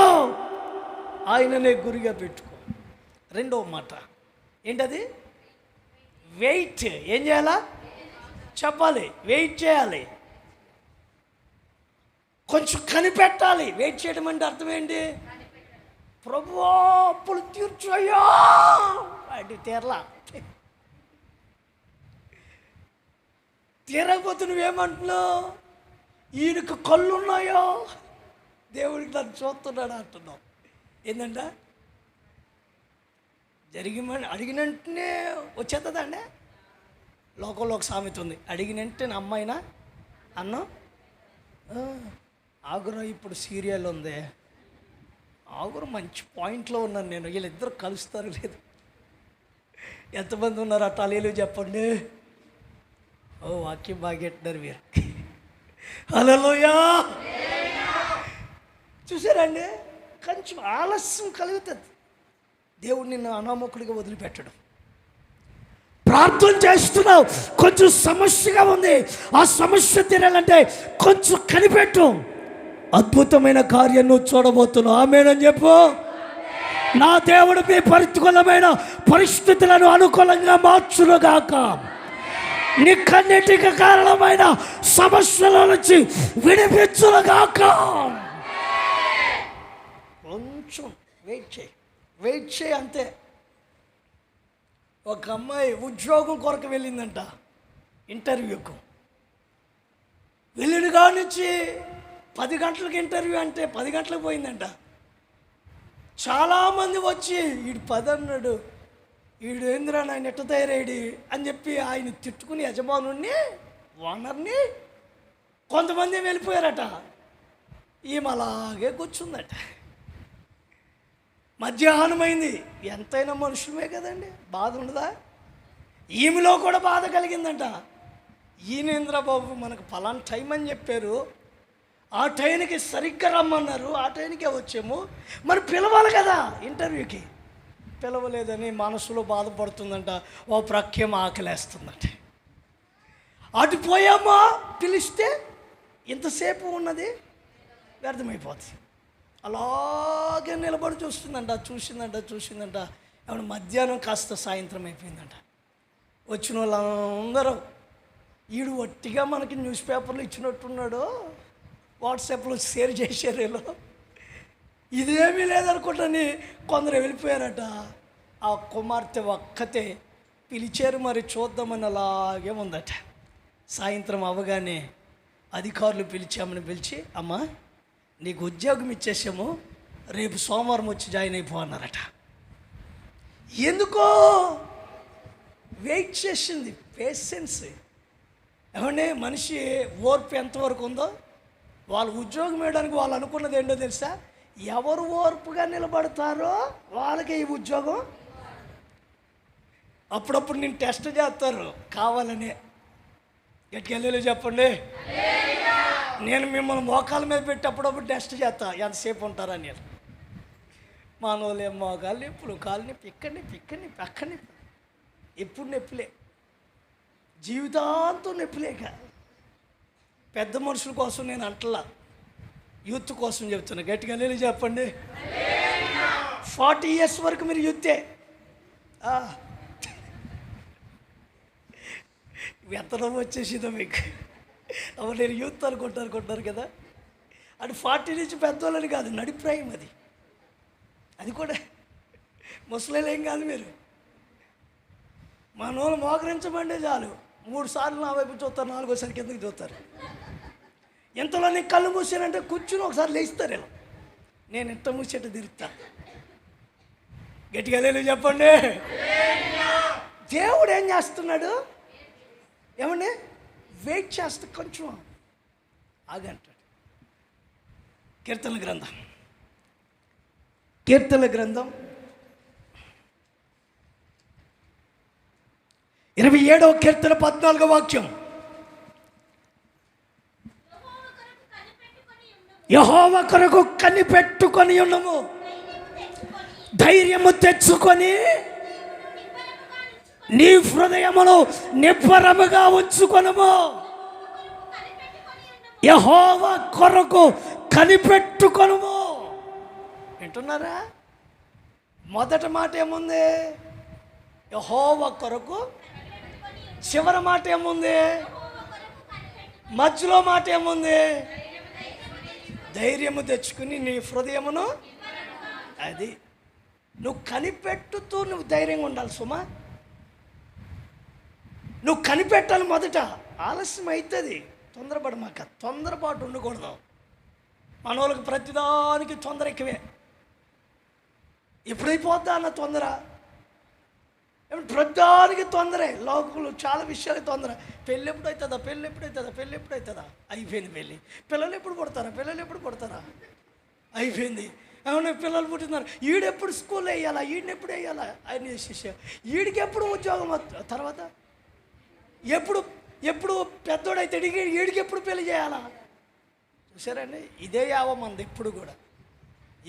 ఆయననే గురిగా పెట్టుకో. రెండవ మాట ఏంటది? వెయిట్. ఏం చేయాలా? చెప్పాలి. వెయిట్ చేయాలి, కొంచెం కనిపెట్టాలి. వెయిట్ చేయడం అంటే అర్థం ఏంటి? ప్రభువా అప్పులు తీర్చయ్యా అంటే తీరలా. తీరకపోతే నువ్వేమంటున్నావు? ఈయనకు కళ్ళు ఉన్నాయో, దేవుడికి నన్ను చూస్తున్నాడు అంటున్నావు. ఏంటంట? అడిగిన వెంటనే వచ్చేస్తుందండి. లోకంలో ఒక సామెత ఉంది, అడిగిన వెంటనే అమ్మాయినా అన్నం. ఆగురు ఇప్పుడు సీరియల్ ఉంది, ఆగురు మంచి పాయింట్లో ఉన్నాను నేను. వీళ్ళిద్దరు కలుస్తారు లేదు. ఎంతమంది ఉన్నారు ఆ టాలీలు చెప్పండి. ఓ వాక్యం బాగెట్టినారు మీరు. హల్లెలూయా. చూసారండి, కొంచెం ఆలస్యం కలుగుతుంది. దేవుడు నిన్ను అనామకుడిగా వదిలిపెట్టడం. ప్రార్థన చేస్తున్నావు, కొంచెం సమస్యగా ఉంది, ఆ సమస్య తీరాలంటే కొంచెం కనిపెట్టు. అద్భుతమైన కార్యం నువ్వు చూడబోతున్నావు. ఆమేనని చెప్పు. నా దేవుడు మీ ప్రతికూలమైన పరిస్థితులను అనుకూలంగా మార్చునుగాక. నీ కన్నిటికి కారణమైన సమస్యల నుంచి విడిపించునుగాక. కొంచెం వెయిట్ చేయి అంతే. ఒక అమ్మాయి ఉద్యోగం కొరకు వెళ్ళిందంట ఇంటర్వ్యూకు. వెళ్ళిన కాడి నుంచి 10 గంటలకు ఇంటర్వ్యూ అంటే 10 గంటలకు పోయిందంట. చాలామంది వచ్చి వీడు 10 అన్నాడు, వీడు ఏందిరా నాయన ఎట్ట తయారయ్యాడు అని చెప్పి ఆయన తిట్టుకుని యజమానుడిని, ఓనర్ని, కొంతమంది వెళ్ళిపోయారట. ఈమె అలాగే కూర్చుందట. మధ్యాహ్నం అయింది. ఎంతైనా మనుషులమే కదండి, బాధ ఉండదా? ఈమెలో కూడా బాధ కలిగిందంట. ఈయనేంద్ర బాబు మనకు పలానా టైం అని చెప్పారు, ఆ టైంకి సరిగ్గా రమ్మన్నారు, ఆ టైంకే వచ్చాము, మరి పిలవాలి కదా ఇంటర్వ్యూకి. పిలవలేదని మనసులో బాధపడుతుందంట. ఓ ప్రఖ్యం ఆకలేస్తుందంట. అటు పోయామా, పిలిస్తే ఇంతసేపు ఉన్నది వ్యర్థమైపోతుంది. అలాగే నిలబడి చూసిందంట. ఏమన్నా మధ్యాహ్నం కాస్త సాయంత్రం అయిపోయిందంట. వచ్చిన వాళ్ళందరూ ఈడు ఒట్టిగా మనకి న్యూస్ పేపర్లు ఇచ్చినట్టున్నాడు, వాట్సాప్లో షేర్ చేశారు. వీళ్ళు ఇదేమీ లేదనుకుంటని కొందరు వెళ్ళిపోయారట. ఆ కుమార్తె ఒక్కతే పిలిచారు, మరి చూద్దామని అలాగే ఉందట. సాయంత్రం అవ్వగానే అధికారులు పిలిచి, అమ్మా నీకు ఉద్యోగం ఇచ్చేసాము, రేపు సోమవారం వచ్చి జాయిన్ అయిపో అన్నారట. ఎందుకో వెయిట్ చేసింది, పేషెన్స్. ఏమంటే మనిషి ఓర్పు ఎంతవరకు ఉందో, వాళ్ళు ఉద్యోగం వేయడానికి వాళ్ళు అనుకున్నది ఏంటో తెలుసా? ఎవరు ఓర్పుగా నిలబడతారో వాళ్ళకి ఈ ఉద్యోగం. అప్పుడప్పుడు నేను టెస్ట్ చేస్తారు కావాలనే. గట్టికెళ్ళి చెప్పండి. నేను మిమ్మల్ని మోకాల మీద పెట్టి అప్పుడప్పుడు టెస్ట్ చేస్తా, ఎంతసేపు ఉంటారని. నేను మానవులే మోకాలు నొప్పులు, కాలు నొప్పి, ఇక్కడిని పక్కని, ఎప్పుడు నొప్పులే, జీవితాంతం నొప్పులేక. పెద్ద మనుషుల కోసం నేను అంటలా, యూత్ కోసం చెప్తున్నా. గట్టిగా వెళ్ళి చెప్పండి. 40 years వరకు మీరు యూతే. వెతనం వచ్చేసిందో మీకు. అప్పుడు నేను యూత్ అనుకుంటారు కదా. అది 40 నుంచి పెద్దోళ్ళని కాదు, నడిప్రాయం అది. అది కూడా ముసలేం కాదు మీరు. మన వాళ్ళు మోకరించమంటే చాలు, 3 సార్లు నా వైపు చూస్తారు, 4వసారి కిందకి చూస్తారు. ఎంతలో నీకు కళ్ళు మూసానంటే కూర్చుని ఒకసారి లేస్తారు. ఇలా నేను ఎంత మూసేట తిరుగుతా. గట్టిగా లేదు చెప్పండి. దేవుడు ఏం చేస్తున్నాడు? ఏమండి వెయిట్ చేస్తే కొంచెం ఆగంటాడు. కీర్తన గ్రంథం 27వ కీర్తన 14వ వాక్యం. యెహోవా కొరకు కనిపెట్టుకొని ఉన్నాము, ధైర్యము తెచ్చుకొని నీ హృదయమును నిబ్బరముగా ఉంచుకొనుము. యెహోవా కొరకు కనిపెట్టుకొనుము. వింటున్నారా? మొదటి మాట ఏముంది? యెహోవా కొరకు. చివరి మాట ఏముంది? మధ్యలో మాట ఏముంది? ధైర్యము తెచ్చుకుని నీ హృదయమును. అది నువ్వు కనిపెట్టుతూ నువ్వు ధైర్యంగా ఉండాలి సుమా. నువ్వు కనిపెట్టాలి మొదట. ఆలస్యం అవుతుంది, తొందరపడమాక. తొందరపాటు ఉండకూడదు. మన వాళ్ళకి ప్రతిదానికి తొందర ఎక్కువే. ఎప్పుడైపోద్దా అన్న తొందర. ప్రతిదానికి తొందరే. లోకంలో చాలా విషయాలు తొందర. పెళ్ళి ఎప్పుడు అవుతుందా, పెళ్ళి ఎప్పుడు అవుతుందా, పెళ్ళి ఎప్పుడు అవుతుందా, అయిపోయింది పెళ్ళి. పిల్లలు ఎప్పుడు పుడతారా, పిల్లలు ఎప్పుడు పుడతారా, అయిపోయింది. అవును, పిల్లలు పుట్టినారు. ఈడెప్పుడు స్కూల్ వేయాలా, ఈయన ఎప్పుడు వేయాలా అని శిష్య. ఈడికి ఎప్పుడు ఉద్యోగం తర్వాత, ఎప్పుడు ఎప్పుడు పెద్దోడైతే ఈడికి ఎప్పుడు పెళ్లి చేయాలా. చూసారండి, ఇదే యావ మంది ఎప్పుడు కూడా.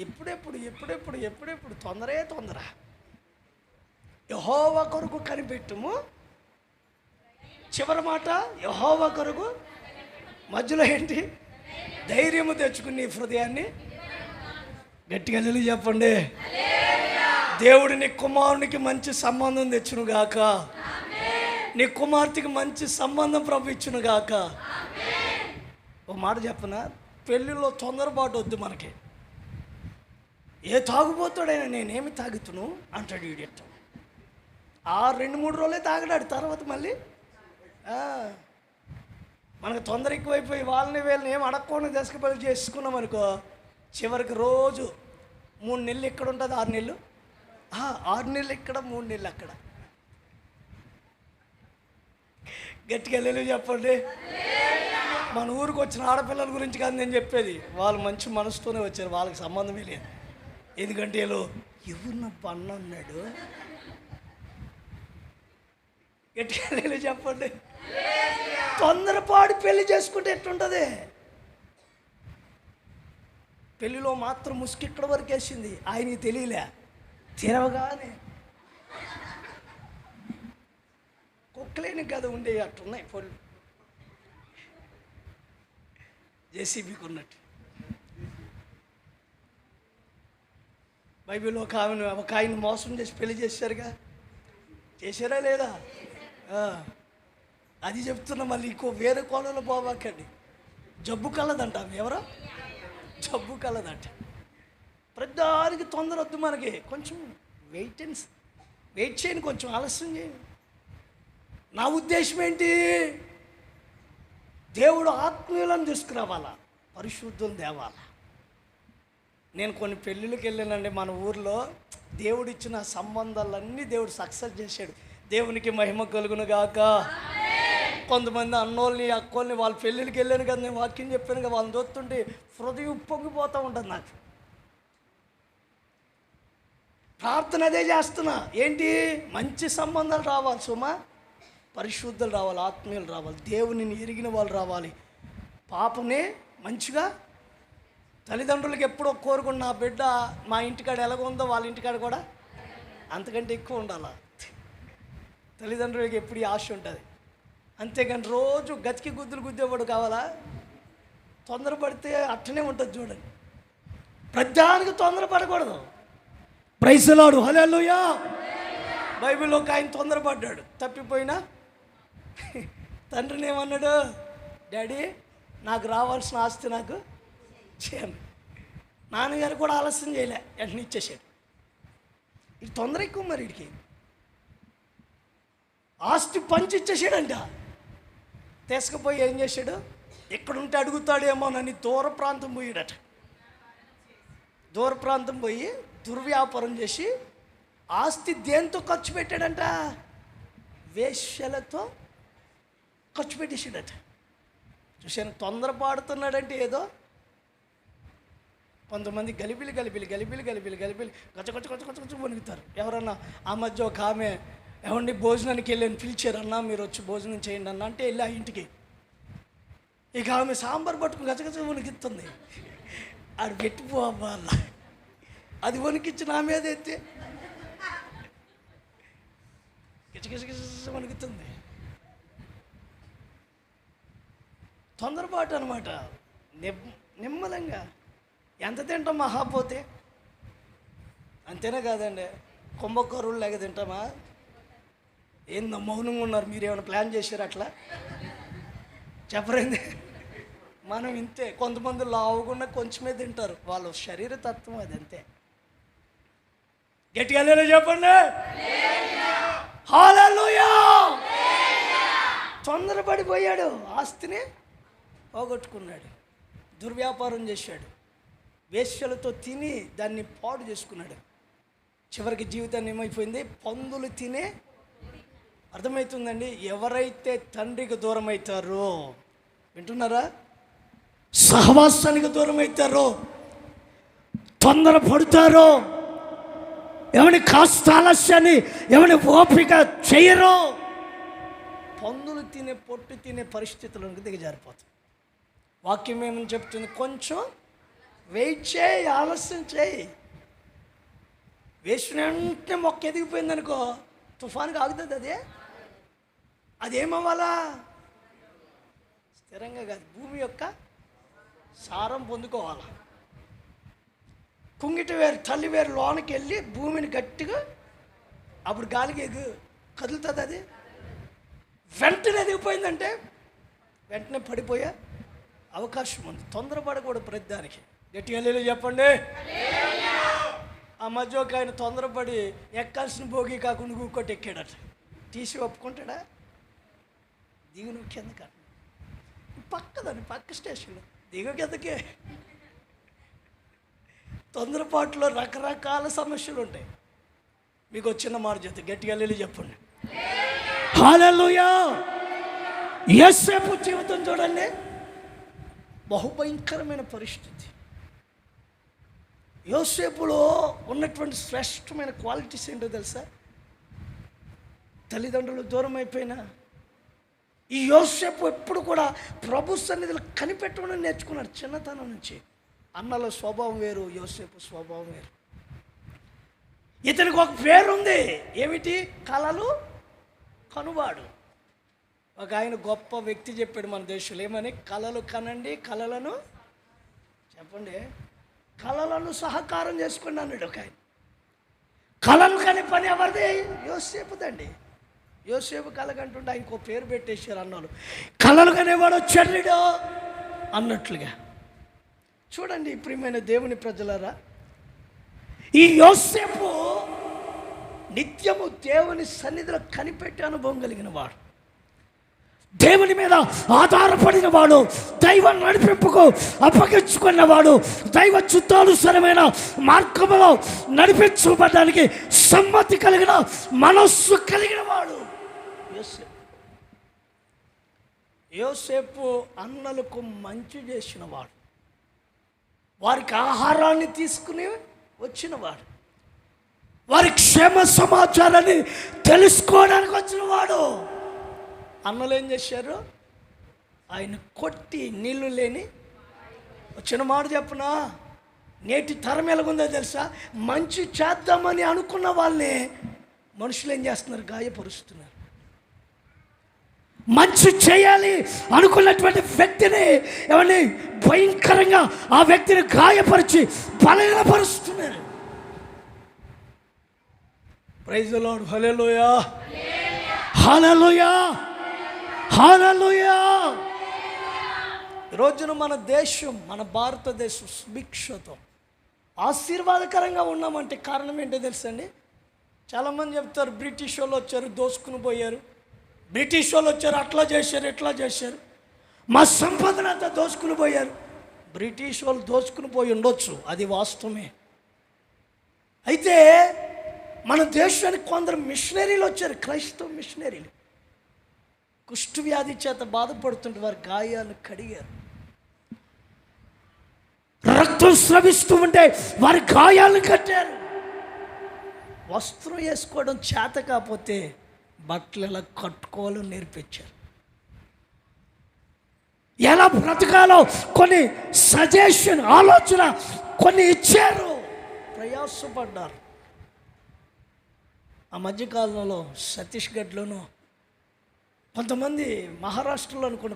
ఎప్పుడెప్పుడు ఎప్పుడెప్పుడు ఎప్పుడెప్పుడు తొందరే తొందర. యెహోవా కొరకు కనిపెట్టుము. చివరి మాట యెహోవా కొరకు. మధ్యలో ఏంటి? ధైర్యము తెచ్చుకుని నీ హృదయాన్ని గట్టిగా నిలిచి చెప్పండి. దేవుడు నీ కుమారునికి మంచి సంబంధం తెచ్చును గాక. నీ కుమార్తెకి మంచి సంబంధం పంపించును గాక. ఓ మాట చెప్పనా, పెళ్ళిలో తొందరపాటు వద్దు మనకి. ఏ తాగుబోతాడైనా నేనేమి తాగుతును అంటాడు వీడియట్. ఆ 2-3 రోజులే తాగడాడు, తర్వాత మళ్ళీ మనకు తొందర ఎక్కువైపోయి వాళ్ళని వీళ్ళని ఏం అడగకుండా దశకపల్లి చేసుకున్నాం అనుకో, చివరికి రోజు 3 నెలలు ఇక్కడ ఉంటుంది, 6 నెలలు 6 నెలలు ఇక్కడ, 3 నెలలు అక్కడ. గట్టిగా లేదు చెప్పండి. మన ఊరికి వచ్చిన ఆడపిల్లల గురించి కాదు నేను చెప్పేది, వాళ్ళు మంచి మనసుతోనే వచ్చారు, వాళ్ళకి సంబంధమే లేదు. ఎందుకంటే ఎవరు నా పన్ను అన్నాడు. గట్టిగా లేదు చెప్పండి. తొందరపాటు పెళ్లి చేసుకుంటే ఎట్లుంటుంది? పెళ్లిలో మాత్రం ముసుగు ఇక్కడ వరకు వేసింది, ఆయనకి తెలియలే. తెరవగానే కుక్కలేని కదా ఉండే అట్లున్నాయి పళ్ళు, జేసీబీకి ఉన్నట్టు. బైబిల్లో ఒక ఆయన మోసం చేసి పెళ్లి చేశారుగా, చేశారా లేదా? అది చెప్తున్నా. మళ్ళీ ఇంకో వేరే కోణంలో పోవాకండి. జబ్బు కలదంట, ఎవరో జబ్బు కలదంట. ప్రతిదానికి తొందర వద్దు మనకి. కొంచెం వెయిట్ చేయండి, కొంచెం ఆలస్యం చేయండి. నా ఉద్దేశం ఏంటి? దేవుడు ఆత్మీయులను తీసుకురావాలా, పరిశుద్ధులు తేవాలా. నేను కొన్ని పెళ్ళిళ్ళకి వెళ్ళానండి మన ఊర్లో. దేవుడు ఇచ్చిన సంబంధాలన్నీ దేవుడు సక్సెస్ చేశాడు. దేవునికి మహిమ కలుగును గాక. కొంతమంది అన్నోళ్ళని అక్కోళ్ళని వాళ్ళ పెళ్ళిళ్ళకి వెళ్ళాను కదా, నేను వాక్యం చెప్పాను కదా, వాళ్ళని చూస్తుంటే హృదయం ఉప్పొంగిపోతూ ఉంటుంది నాకు. ప్రార్థన అదే చేస్తున్నా. ఏంటి? మంచి సంబంధాలు రావాలి సుమా, పరిశుద్ధులు రావాలి, ఆత్మీయులు రావాలి, దేవునిని ఎరిగిన వాళ్ళు రావాలి. పాపనే మంచిగా తల్లిదండ్రులకి ఎప్పుడో కోరుకున్న నా బిడ్డ మా ఇంటికాడ ఎలాగుందో వాళ్ళ ఇంటికాడ కూడా అంతకంటే ఎక్కువ ఉండాలి. తల్లిదండ్రులకి ఎప్పుడు ఆశ ఉంటుంది. అంతేగాని రోజు గతికి గుద్దులు గుద్దేవాడు కావాలా? తొందరపడితే అట్టనే ఉంటుంది చూడండి. ప్రతిదానికి తొందరపడకూడదు. ప్రైజ్ లార్డ్, హల్లెలూయా. బైబిల్లో ఒక ఆయన తొందరపడ్డాడు, తప్పిపోయినా తండ్రిని ఏమన్నాడు? డాడీ, నాకు రావాల్సిన ఆస్తి నాకు చేయండి. నాన్నగారు కూడా ఆలస్యం చేయలే, వెంటనే ఇచ్చేసాడు. ఇది తొందర ఎక్కువ. మరి వీడికి ఆస్తి పంచి ఇచ్చేసాడంట. తీసుకుపోయి ఏం చేశాడు? ఎక్కడుంటే అడుగుతాడేమో నన్ను దూర ప్రాంతం పోయాడట. దూర ప్రాంతం పోయి దుర్వ్యాపారం చేసి ఆస్తి దేంతో ఖర్చు పెట్టాడంట? వేశ్యలతో ఖర్చు పెట్టేసాడట. చూశాను, తొందరపాడుతున్నాడంటే ఏదో. కొంతమంది గలిబిలి గచ్చ వణుకుతారు. ఎవరన్నా ఆ మధ్య ఒక ఆమె, ఏమండి భోజనానికి వెళ్ళని పిలిచారన్నా, మీరు వచ్చి భోజనం చేయండి అన్న అంటే వెళ్ళి ఆ ఇంటికి. ఇక ఆమె సాంబార్ పట్టుకుని గచ్చ వణికిస్తుంది. ఆడు పెట్టిపోవాల, అది వణికిచ్చి నా మీద ఎత్తే గిచ వణుకుతుంది. తొందరపాటు అనమాట. నిమ్మలంగా ఎంత తింటాం మహాపోతే, అంతేనా కాదండి? కుంభకరులు లేక తింటామా? ఏందో మౌనంగా ఉన్నారు? మీరు ఏమైనా ప్లాన్ చేశారు అట్లా? చెప్పరండి. మనం ఇంతే. కొంతమంది లావుకుండా కొంచెమే తింటారు, వాళ్ళ శరీర తత్వం అది, అంతే. గట్టిగా లేదో చెప్పండి. హల్లెలూయా. తొందరపడిపోయాడు, ఆస్తిని పోగొట్టుకున్నాడు, దుర్వ్యాపారం చేశాడు, వేశ్యలతో తిని దాన్ని పాడు చేసుకున్నాడు. చివరికి జీవితాన్ని ఏమైపోయింది? పందులు తినే అర్థమవుతుందండి? ఎవరైతే తండ్రికి దూరం అవుతారో, వింటున్నారా, సహవాసానికి దూరం అవుతారో, తొందర పడుతారో, ఎవరి కాస్త ఆలస్యాన్ని ఎవరి ఓపిక చేయరో, పందులు తినే పొట్టు తినే పరిస్థితులకు దిగజారిపోతాయి. వాక్యం ఏమని చెప్తుంది? కొంచెం వెయిట్ చేయి, ఆలస్యం చేయి. వేసిన వెంటనే మొక్క ఎదిగిపోయింది అనుకో, తుఫాన్కి ఆగుతుంది. అదేమవ్వాలా? స్థిరంగా కాదు, భూమి యొక్క సారం పొందుకోవాలా. కుంగిటి వేరు, తల్లి వేరు లోనికి వెళ్ళి భూమిని గట్టిగా, అప్పుడు గాలికి కదులుతుంది. అది వెంటనే ఎదిగిపోయిందంటే వెంటనే పడిపోయే అవకాశం ఉంది. తొందరపడకూడదు ప్రతిదానికి. గట్టిగా లేదు చెప్పండి. ఆ మధ్య ఒక ఆయన తొందరపడి ఎక్కాల్సిన భోగి కాకుండా ఇంకొకటి ఎక్కాడట. తీసి ఒప్పుకుంటాడా? దిగు నువ్వు కిందక, పక్క స్టేషన్లో దిగు కిందకే. తొందరపాటులో రకరకాల సమస్యలు ఉంటాయి. మీకు వచ్చిన మాట చేత గట్టిగా వెళ్ళి చెప్పండి. హల్లెలూయా. యేసేపు జీవితం చూడండి, బహుభయంకరమైన పరిస్థితి. యోసేపులో ఉన్నటువంటి శ్రేష్టమైన క్వాలిటీస్ ఏంటో తెలుసా? తల్లిదండ్రులు దూరం అయిపోయినా ఈ యోసేపు ఎప్పుడు కూడా ప్రభు సన్నిధిలో కనిపెట్టడం నేర్చుకున్నాడు చిన్నతనం నుంచి. అన్నల స్వభావం వేరు, యోసేపు స్వభావం వేరు. ఇతనికి ఒక పేరు ఉంది, ఏమిటి? కలలు కనువాడు. ఒక ఆయన గొప్ప వ్యక్తి చెప్పాడు మన దేశంలో, ఏమని? కలలు కనండి, కలలను చెప్పండి, కలలను సహకారం చేసుకోండి అన్నాడు ఒక ఆయన. కలలు కనే పని ఎవరిది? యోసేపుదండి. యోసేపు కలగంటుండే ఇంకో పేరు పెట్టేశారు అన్నాడు. కలలు కనేవాడు వచ్చాడు అన్నట్లుగా. చూడండి ప్రియమైన దేవుని ప్రజలారా, ఈ యోసేపు నిత్యము దేవుని సన్నిధిలో కనిపెట్టే అనుభవం కలిగిన వాడు, దేవుని మీద ఆధారపడిన వాడు, దైవ నడిపింపుకు అప్పగించుకున్నవాడు, దైవ చిత్తానుసరమైన మార్గంలో నడిపించబడడానికి సమ్మతి కలిగిన మనస్సు కలిగిన వాడు యోసేపు. అన్నలకు మంచి చేసిన వాడు, వారికి ఆహారాన్ని తీసుకుని వచ్చినవాడు, వారి క్షేమ సమాచారాన్ని తెలుసుకోవడానికి వచ్చినవాడు. అన్నలు ఏం చేశారు? ఆయన కొట్టి నీళ్లు లేని వచ్చిన మాట చెప్పనా? నేటి తరం ఎలాగుందో తెలుసా? మంచి చేద్దామని అనుకున్న వాళ్ళని మనుషులు ఏం చేస్తున్నారు? గాయపరుస్తున్నారు. మంచి చేయాలి అనుకున్నటువంటి వ్యక్తిని ఏమని భయంకరంగా ఆ వ్యక్తిని గాయపరిచి బలహీనపరుస్తున్నారు. Praise the Lord. Hallelujah, hallelujah, hallelujah. ఈరోజున మన దేశం, మన భారతదేశం సుభిక్షతో ఆశీర్వాదకరంగా ఉన్నామంటే కారణం ఏంటో తెలుసండి? చాలామంది చెప్తారు బ్రిటిష్ వాళ్ళు వచ్చారు దోసుకుని పోయారు, బ్రిటిష్ వాళ్ళు వచ్చారు అట్లా చేశారు ఇట్లా చేశారు, మా సంపదన అంతా దోసుకుని పోయారు. బ్రిటిష్ వాళ్ళు దోసుకుని పోయి ఉండొచ్చు, అది వాస్తవమే. అయితే మన దేశానికి కొందరు మిషనరీలు వచ్చారు, క్రైస్తవ మిషనరీలు. కుష్టు వ్యాధి చేత బాధపడుతుంటే వారి గాయాలను కడిగారు. రక్తం స్రవిస్తూ ఉంటే వారి గాయాలను కట్టారు. వస్త్రం వేసుకోవడం చేత కాకపోతే బట్టలు ఎలా కట్టుకోవాలో నేర్పించారు. ఎలా బ్రతకాలో కొన్ని సజెషన్, ఆలోచన కొన్ని ఇచ్చారు. ప్రయాసపడ్డారు. ఆ మధ్యకాలంలో ఛత్తీస్గఢ్లోనూ కొంతమంది, మహారాష్ట్రలో అనుకున్న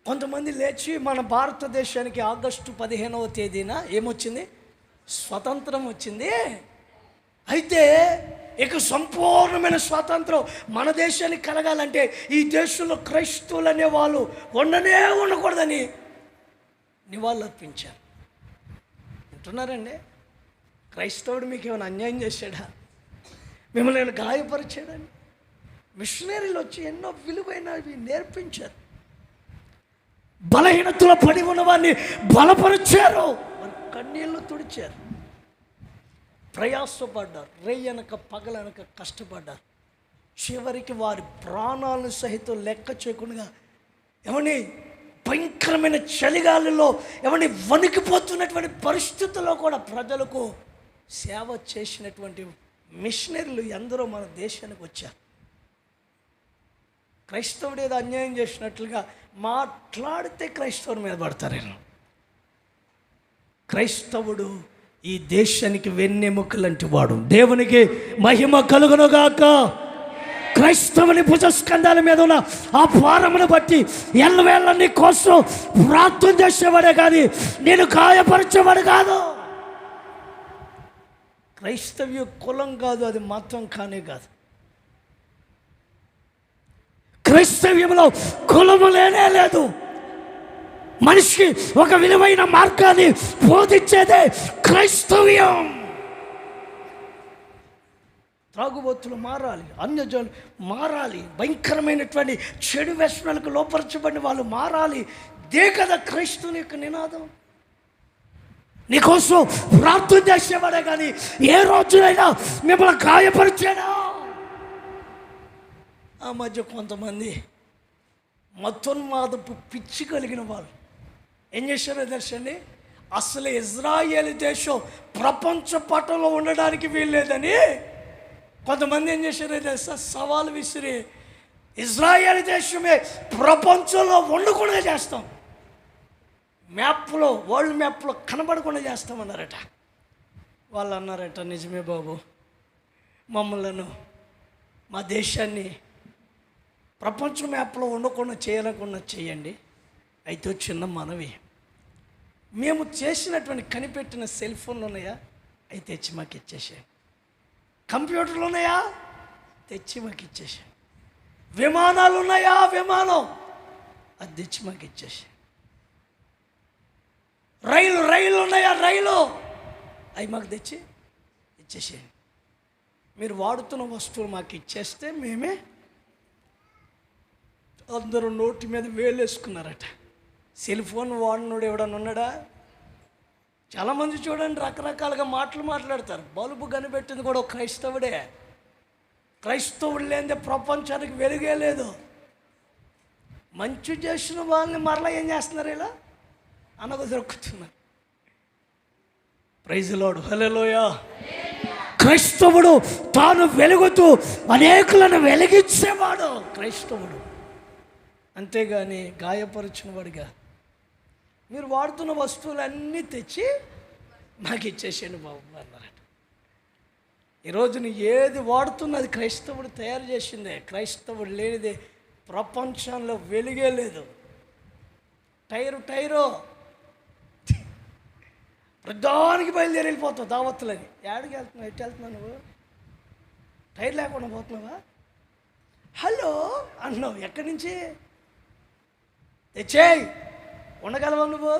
కొంతమంది లేచి మన భారతదేశానికి ఆగస్టు 15వ తేదీన ఏమొచ్చింది? స్వతంత్రం వచ్చింది. అయితే ఇక సంపూర్ణమైన స్వాతంత్రం మన దేశానికి కలగాలంటే ఈ దేశంలో క్రైస్తవులు అనే వాళ్ళు ఉండకూడదని నివాళులు అర్పించారు. వింటున్నారండి? క్రైస్తవుడు మీకు ఏమైనా అన్యాయం చేశాడా? మిమ్మల్ని ఏమైనా గాయపరిచాడని? మిషనరీలు వచ్చి ఎన్నో విలువైనవి నేర్పించారు. బలహీనతలో పడి ఉన్న వారిని బలపరిచారు, కన్నీళ్ళు తుడిచారు, ప్రయాసపడ్డారు, రేయనక పగలనక కష్టపడ్డారు. చివరికి వారి ప్రాణాలను సహితం లెక్క చేయకుండా ఏమని భయంకరమైన చలిగాలిలో ఏమని వణికిపోతున్నటువంటి పరిస్థితుల్లో కూడా ప్రజలకు సేవ చేసినటువంటి మిషనరీలు ఎందరో మన దేశానికి వచ్చారు. క్రైస్తవుడు ఏదో అన్యాయం చేసినట్లుగా మాట్లాడితే క్రైస్తవుని మీద పడతారేమో. క్రైస్తవుడు ఈ దేశానికి వెన్నెముకలంటి వాడు. దేవునికి మహిమ కలుగునుగాక. క్రైస్తవుని భుజస్కంధాల మీద ఉన్న ఆ భారమును బట్టి ఎల్లవేళ నీ కోసం ప్రార్థన చేసేవాడే కానీ నేను గాయపరిచేవాడు కాదు. క్రైస్తవ్య కులం కాదు, అది మతం కానే కాదు. క్రైస్తవ్యంలో కులము లేనే లేదు. మనిషికి ఒక విలువైన మార్గాన్ని బోధించేదే క్రైస్తవ్యం. త్రాగుబోతులు మారాలి, అన్యజనులు మారాలి, భయంకరమైనటువంటి చెడు వ్యసనాలకు లోపరచబడిన వాళ్ళు మారాలి. దే కదా క్రైస్తవుని యొక్క నినాదం. నీకోసం ప్రార్థన చేసేవాడే కానీ ఏ రోజునైనా మిమ్మల్ని గాయపరిచాడా? ఆ మధ్య కొంతమంది మతోన్మాదపు పిచ్చి కలిగిన వాళ్ళు ఏం చేశారో తెలుసండి, అసలు ఇజ్రాయేల్ దేశం ప్రపంచ పటంలో ఉండడానికి వీల్లేదని కొంతమంది ఏం చేశారో తెలుసా, సవాలు విసిరి ఇజ్రాయేల్ దేశమే ప్రపంచంలో ఉండకుండా చేస్తాం, మ్యాప్లో వరల్డ్ మ్యాప్లో కనబడకుండా చేస్తామన్నారట. వాళ్ళు అన్నారట, నిజమే బాబు, మమ్మల్ని మా దేశాన్ని ప్రపంచ మ్యాప్లో ఉండకుండా చేయాలనుకున్న చేయండి. అయితే చిన్న మనవి, మేము చేసినటువంటి కనిపెట్టిన సెల్ ఫోన్లు ఉన్నాయా? అయితే తెచ్చి మాకు ఇచ్చేసాయి. కంప్యూటర్లు ఉన్నాయా? తెచ్చి మాకు ఇచ్చేసాయి. విమానాలు ఉన్నాయా? విమానం అది తెచ్చి మాకు ఇచ్చేసాయి. రైలు ఉన్నాయా? రైలు అవి మాకు తెచ్చి ఇచ్చేసేయండి. మీరు వాడుతున్న వస్తువులు మాకు ఇచ్చేస్తే మేమే. అందరూ నోటి మీద వేలేసుకున్నారట. సెల్ ఫోన్ వాడినోడు ఎవడన్నా ఉన్నాడా? చాలామంది చూడండి రకరకాలుగా మాట్లాడతారు. బల్బు కనిపెట్టింది కూడా ఒక క్రైస్తవుడే. క్రైస్తవుడు లేనిదే ప్రపంచానికి వెలుగే లేదు. మంచి చేసిన వాళ్ళని మరలా ఏం చేస్తున్నారు? ఇలా అనగ దొరుకుతున్నారు. ప్రైజ్ లార్డ్, హల్లెలూయా. క్రైస్తవుడు తాను వెలుగుతూ అనేకులను వెలిగించేవాడు క్రైస్తవుడు, అంతేగాని గాయపరిచిన వాడిగా. మీరు వాడుతున్న వస్తువులన్నీ తెచ్చి నాకు ఇచ్చేసేయండి బాబు అన్నారట. ఈరోజు నీ ఏది వాడుతున్నది క్రైస్తవుడు తయారు చేసిందే. క్రైస్తవుడు లేనిదే ప్రపంచంలో వెలుగే లేదు. టైరు ప్రధానికి బయలుదేరి వెళ్ళిపోతావు దావత్తులని. ఎక్కడికి వెళ్తున్నావు? ఎటు వెళ్తున్నావు నువ్వు? టైర్ లేకుండా పోతున్నావా? హలో అన్నావు. ఎక్కడి నుంచి తెచ్చేయి? ఉండగలవా నువ్వు?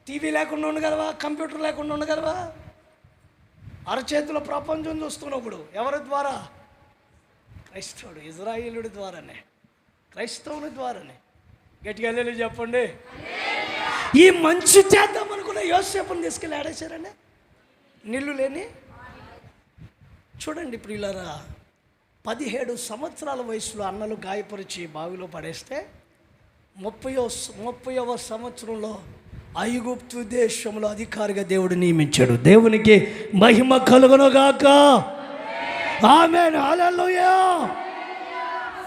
టీవీ లేకుండా ఉండగలవా? కంప్యూటర్ లేకుండా ఉండగలవా? అరచేతిలో ప్రపంచం చూస్తున్నప్పుడు ఎవరి ద్వారా? క్రైస్తవుడు, ఇజ్రాయేలుడి ద్వారానే, క్రైస్తవుని ద్వారానే. గట్టిగా వెళ్ళి చెప్పండి. ఈ మంచి చేద్దాం అనుకున్న యోసేపుని తీసుకెళ్ళి ఆడేశారండి నీళ్ళు లేని. చూడండి ఇప్పుడు ఇలా 17 సంవత్సరాల వయసులో అన్నలు గాయపరిచి బావిలో పడేస్తే 30వ సంవత్సరంలో ఐగుప్తు దేశంలో అధికారిగా దేవుడు నియమించాడు. దేవునికి మహిమ కలుగునుగాక. ఆమేన్, హల్లెలూయా.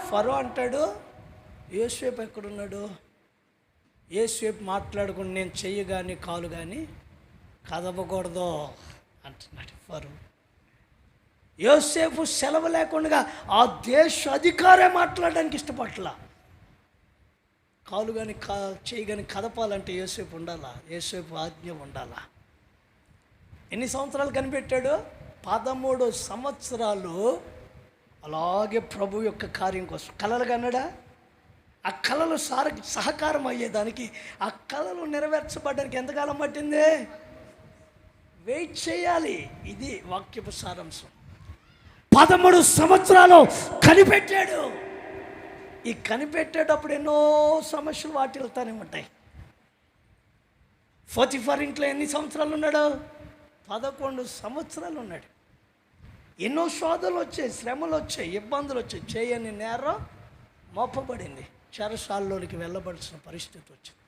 ఫరో అంటాడు, యోసేపు ఎక్కడున్నాడు? యోసేపు మాట్లాడుకుని నేను చెయ్యి కానీ కాలు కానీ కదపకూడదు అంటున్నాడు ఫరో. యోసేపు సెలవు లేకుండా ఆ దేశ అధికారే మాట్లాడడానికి ఇష్టపడల. కాలు కానీ చెయ్యి కానీ కదపాలంటే యోసేపు ఉండాలా, యోసేపు ఆజ్ఞ ఉండాలా. ఎన్ని సంవత్సరాలు కనిపెట్టాడు? 13 సంవత్సరాలు అలాగే ప్రభు యొక్క కార్యం కోసం కలలు కన్నాడా? ఆ కళలు సహకారం అయ్యేదానికి, ఆ కళలు నెరవేర్చబడడానికి ఎంతకాలం పట్టింది? వెయిట్ చేయాలి. ఇది వాక్యపు సారాంశం. 13 సంవత్సరాలు కనిపెట్టాడు. ఈ కనిపెట్టేటప్పుడు ఎన్నో సమస్యలు వాటిల్తానే ఉంటాయి. 44 ఇంట్లో ఎన్ని సంవత్సరాలు ఉన్నాడు? 11 సంవత్సరాలు ఉన్నాడు. ఎన్నో శోధనలు వచ్చాయి, శ్రమలు వచ్చాయి, ఇబ్బందులు వచ్చాయి. చేయని నేరం మోపబడింది, చెరసాలలోనికి వెళ్ళబడాల్సిన పరిస్థితి వచ్చింది.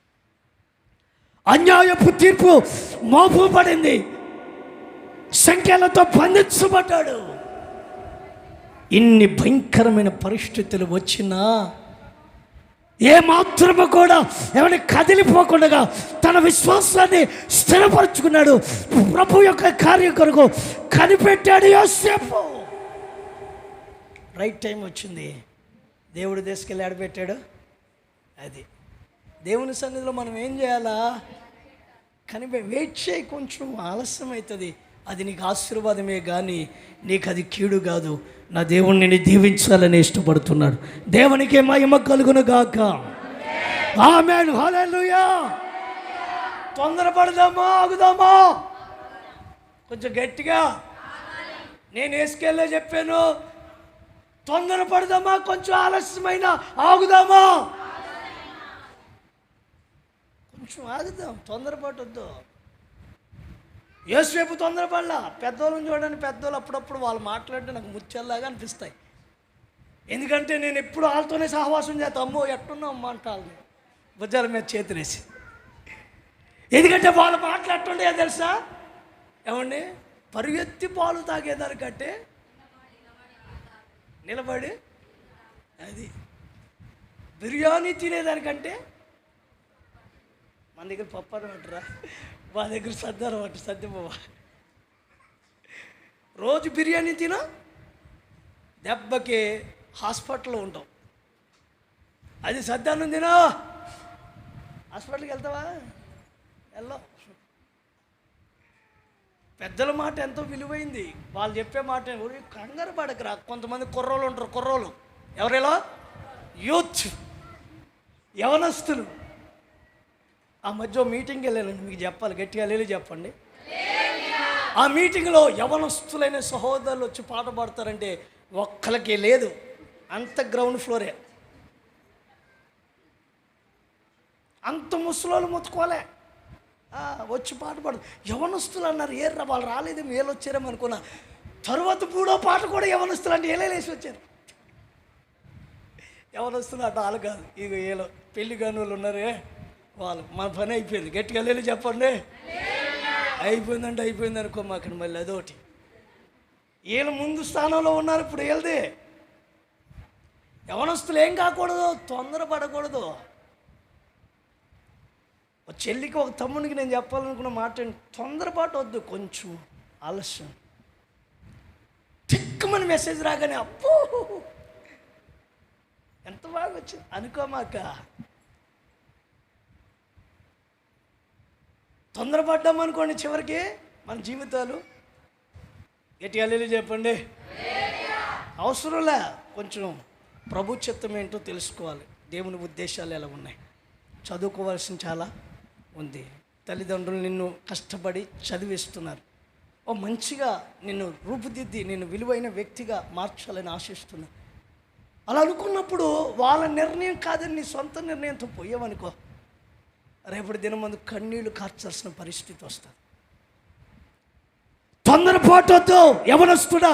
అన్యాయపు తీర్పు మోపబడింది, సంఖ్యలతో బంధించబడ్డాడు. ఇన్ని భయంకరమైన పరిస్థితులు వచ్చినా ఏ మాత్రము కూడా ఎవరిని కదిలిపోకుండా తన విశ్వాసాన్ని స్థిరపరుచుకున్నాడు. ప్రభు యొక్క కార్యం కొరకు కనిపెట్టాడు యోసేపు. రైట్ టైం వచ్చింది, దేవుడు తీసుకెళ్ళి ఆడబెట్టాడు. అది దేవుని సన్నిధిలో మనం ఏం చేయాలా? వెయిట్ చేయి, కొంచెం ఆలస్యం అవుతుంది. అది నీకు ఆశీర్వాదమే కానీ నీకు అది కీడు కాదు. నా దేవుణ్ణి నిన్ను దీవించాలని ఇష్టపడుతున్నాడు. దేవునికి మహిమ కలుగును గాక. ఆమేన్, హల్లెలూయా. తొందరపడదామా, ఆగుదామా? కొంచెం గట్టిగా నేను వేసుకెళ్ళే చెప్పాను. తొందరపడదామా, కొంచెం ఆలస్యమైన ఆగుదామా? కొంచెం ఆగుదాం, తొందరపడొద్దు. యోసేపు తొందరపడలా. పెద్దోళ్ళని చూడండి, పెద్దోళ్ళు అప్పుడప్పుడు వాళ్ళు మాట్లాడితే నాకు ముచ్చెల్లాగా అనిపిస్తాయి. ఎందుకంటే నేను ఎప్పుడు వాళ్ళతోనే సహవాసం చేస్తా. అమ్మో ఎట్టున్నా అమ్మ అంటాను, భుజాల మీద చేతులేసి. ఎందుకంటే వాళ్ళు మాట్లాడుతుండే తెలుసా ఏమండి, పరిగెత్తి పాలు తాగేదానికంటే నిలబడి, అది బిర్యానీ తినేదానికంటే మన దగ్గర పప్పు అనమాటరా, మా దగ్గర సర్దారు అన్నమాట. సర్దిపోవా రోజు బిర్యానీ తిన దెబ్బకి హాస్పిటల్లో ఉంటాం. అది సర్దానం తినా హాస్పిటల్కి వెళ్తావా? వెళ్ళాం. పెద్దల మాట ఎంతో విలువైంది. వాళ్ళు చెప్పే మాట కంగారు పడకరా. కొంతమంది కుర్రోళ్ళు ఉంటారు, కుర్రోళ్ళు ఎవరెలా యూత్ యవనస్తులు. ఆ మధ్య మీటింగ్కి వెళ్ళానండి, మీకు చెప్పాలి, గట్టిగా లేలు చెప్పండి. ఆ మీటింగ్లో యవనస్తులైన సహోదరులు వచ్చి పాట పాడతారంటే ఒక్కరికి లేదు, అంత గ్రౌండ్ ఫ్లోరే. అంత ముసలోళ్ళు మొత్తుకోలే, వచ్చి పాట పాడు. యవనస్తులు అన్నారు. ఏర్రా వాళ్ళు రాలేదు, వీళ్ళు వచ్చారేమో అనుకున్నా. తరువాత మూడో పాట కూడా యవనస్తులు అంటే ఏలేసి వచ్చారు. యవనస్తులు అటు వాళ్ళు కాదు, ఇక ఏలో పెళ్లి కాని వాళ్ళు ఉన్నారే వాళ్ళు. మన పని అయిపోయింది, గట్టిగా లేదు చెప్పండి. అయిపోయిందంటే అయిపోయింది అనుకో అక్కడ మళ్ళీ అదొకటి. వీళ్ళు ముందు స్థానంలో ఉన్నారు, ఇప్పుడు వీళ్ళదే. యవనస్తులు ఏం కాకూడదు, తొందరపడకూడదు. ఒక చెల్లికి ఒక తమ్మునికి నేను చెప్పాలనుకున్న మాట, తొందరపాటు వద్దు, కొంచెం ఆలస్యం. చిక్కమని మెసేజ్ రాగానే అబ్బో ఎంత బాగా వచ్చింది అనుకోమాక. తొందరపడ్డామనుకోండి చివరికి మన జీవితాలు గట్టిగా వెళ్ళి చెప్పండి. అవసరంలే, కొంచెం ప్రభు చిత్తం ఏంటో తెలుసుకోవాలి, దేవుని ఉద్దేశాలు ఎలా ఉన్నాయి, చదువుకోవాల్సిన చాలా ఉంది. తల్లిదండ్రులు నిన్ను కష్టపడి చదివిస్తున్నారు, ఓ మంచిగా నిన్ను రూపుదిద్ది నిన్ను విలువైన వ్యక్తిగా మార్చాలని ఆశిస్తున్నారు. అలా అనుకున్నప్పుడు వాళ్ళ నిర్ణయం కాదని నీ సొంత నిర్ణయంతో పోయావనుకో, రేపటి దినం ముందు కన్నీళ్లు కార్చాల్సిన పరిస్థితి వస్తుంది. తొందరపాటు యవనస్తుడా,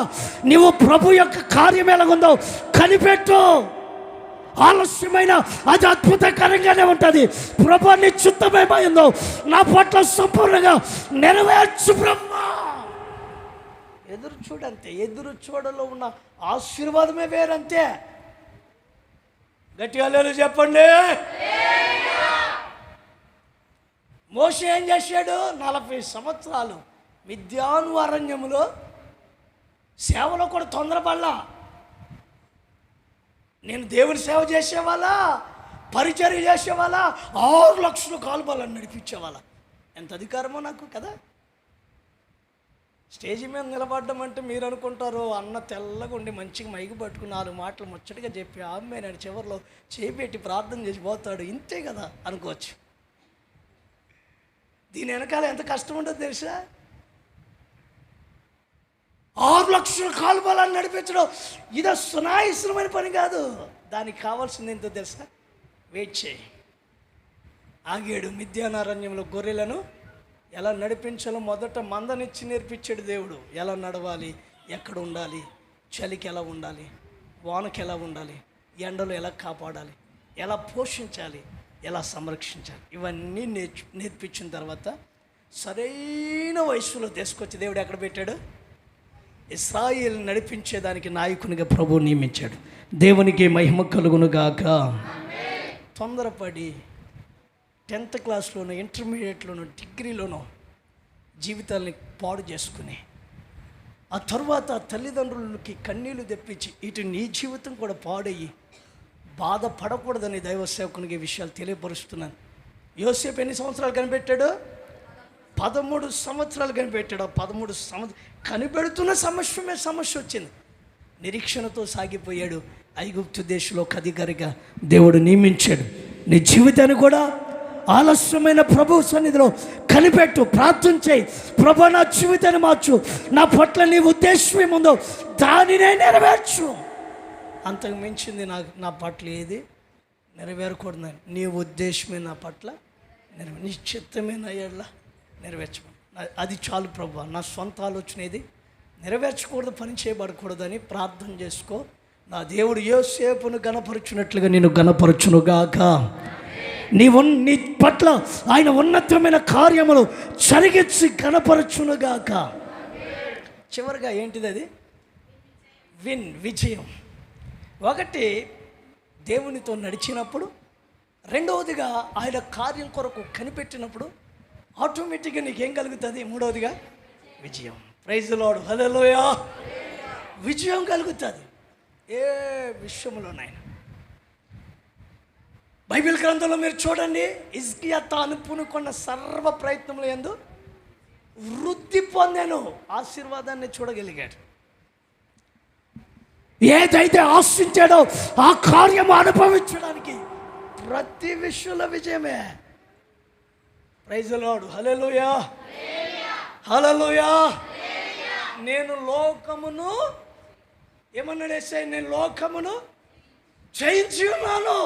నీవు ప్రభు యొక్క కార్యం ఎలాగుందో కనిపెట్టు. ఆలస్యమైన అది అద్భుతకరంగానే ఉంటుంది. ప్రభు నీ చిత్తమేమైందో నా పట్ల సంపూర్ణంగా నెరవేర్చు బ్రహ్మ. ఎదురు చూడంతే, ఎదురు చూడలో ఉన్న ఆశీర్వాదమే వేరంతే. గట్టిగా లేదు చెప్పండి. మోషే ఏం చేశాడు? 40 సంవత్సరాలు మిద్యాను అరణ్యములో సేవలో కూడా తొందరపడలా. నేను దేవుని సేవ చేసేవాళ్ళ, పరిచర్య చేసేవాళ్ళ, 6 లక్షల కాలువలను నడిపించేవాళ్ళ. ఎంత అధికారమో నాకు కదా. స్టేజీ మీద నిలబడ్డం అంటే మీరు అనుకుంటారు అన్న తెల్లగా ఉండి మంచిగా మైకి పట్టుకుని 4 మాటలు ముచ్చటగా చెప్పి ఆమె నేను చివరిలో చేపెట్టి ప్రార్థన చేసి పోతాడు, ఇంతే కదా అనుకోవచ్చు. దీని వెనకాల ఎంత కష్టం ఉంటుందో తెలుసా? 6 లక్షల కాలువలను నడిపించడం ఇది సునాయాసమైన పని కాదు. దానికి కావాల్సింది ఎంతో తెలుసా? వెయిట్ చేయి. ఆగాడు మిద్యానారణ్యంలో గొర్రెలను ఎలా నడిపించాలో మొదట మందనిచ్చి నేర్పించాడు దేవుడు. ఎలా నడవాలి, ఎక్కడ ఉండాలి, చలికి ఎలా ఉండాలి, వానకి ఎలా ఉండాలి, ఎండలో ఎలా కాపాడాలి, ఎలా పోషించాలి, ఎలా సంరక్షించాలి, ఇవన్నీ నేర్పించిన తర్వాత సరైన వయసులో తీసుకొచ్చి దేవుడు ఎక్కడ పెట్టాడు? ఇశ్రాయేలు నడిపించేదానికి నాయకునిగా ప్రభువు నియమించాడు. దేవునికి మహిమ కలుగునుగాక. తొందరపడి 10th క్లాస్లోనో, ఇంటర్మీడియట్లోనో, డిగ్రీలోనో జీవితాలని పాడు చేసుకుని ఆ తర్వాత తల్లిదండ్రులకి కన్నీళ్లు తెప్పించి ఇటు నీ జీవితం కూడా పాడయ్యి బాధపడకూడదని దైవ సేవకునికి విషయాలు తెలియపరుస్తున్నాను. యోసేపు ఎన్ని సంవత్సరాలు కనిపెట్టాడు? 13 సంవత్సరాలు కనిపెట్టాడు. 13 సంవత్సరాలు కనిపెడుతున్న సమస్య వచ్చింది. నిరీక్షణతో సాగిపోయాడు. ఐగుప్తు దేశంలో అధికారిగా దేవుడు నియమించాడు. నీ జీవితాన్ని కూడా ఆలస్యమైన ప్రభు సన్నిధిలో కనిపెట్టు, ప్రార్థన చేయి. ప్రభు, నా జీవితాన్ని మార్చు, నా పట్ల నీ ఉద్దేశం ఏముందో దానినే నెరవేర్చు. అంతకు మించింది నా పట్ల ఏది నెరవేరకూడదని నీ ఉద్దేశమే నా పట్ల నీ చిత్తమే నా ఎడల నెరవేర్చమని, అది చాలు ప్రభు. నా సొంత ఆలోచన ఏది నెరవేర్చకూడదు, పని చేయబడకూడదని ప్రార్థన చేసుకో. నా దేవుడు యోసేపును గణపరచున్నట్లుగా నేను గణపరచునుగాక. నీ పట్ల ఆయన ఉన్నతమైన కార్యములు జరిగించి గణపరచునుగాక. చివరిగా ఏంటిది? అది విజయం. ఒకటి దేవునితో నడిచినప్పుడు, రెండవదిగా ఆయన కార్యం కొరకు కనిపెట్టినప్పుడు ఆటోమేటిక్గా నీకేం కలుగుతుంది? మూడవదిగా విజయం. ప్రైజ్ ది లార్డ్, హల్లెలూయా. విజయం కలుగుతుంది ఏ విషయంలోనైనా. బైబిల్ గ్రంథంలో మీరు చూడండి, హిజ్కియా తాను పూనుకున్న సర్వ ప్రయత్నములు యందు వృద్ధి పొందాను, ఆశీర్వాదాన్ని చూడగలిగాడు. ఏదైతే ఆశించాడో ఆ కార్యం అనుభవించడానికి ప్రతి విషయంలో విజయమే. ప్రైజ్ ది లార్డ్, హల్లెలూయా, హల్లెలూయా. నేను లోకమును ఏమన్నాడు యేసయ్య? నేను లోకమును జయించి ఉన్నాను.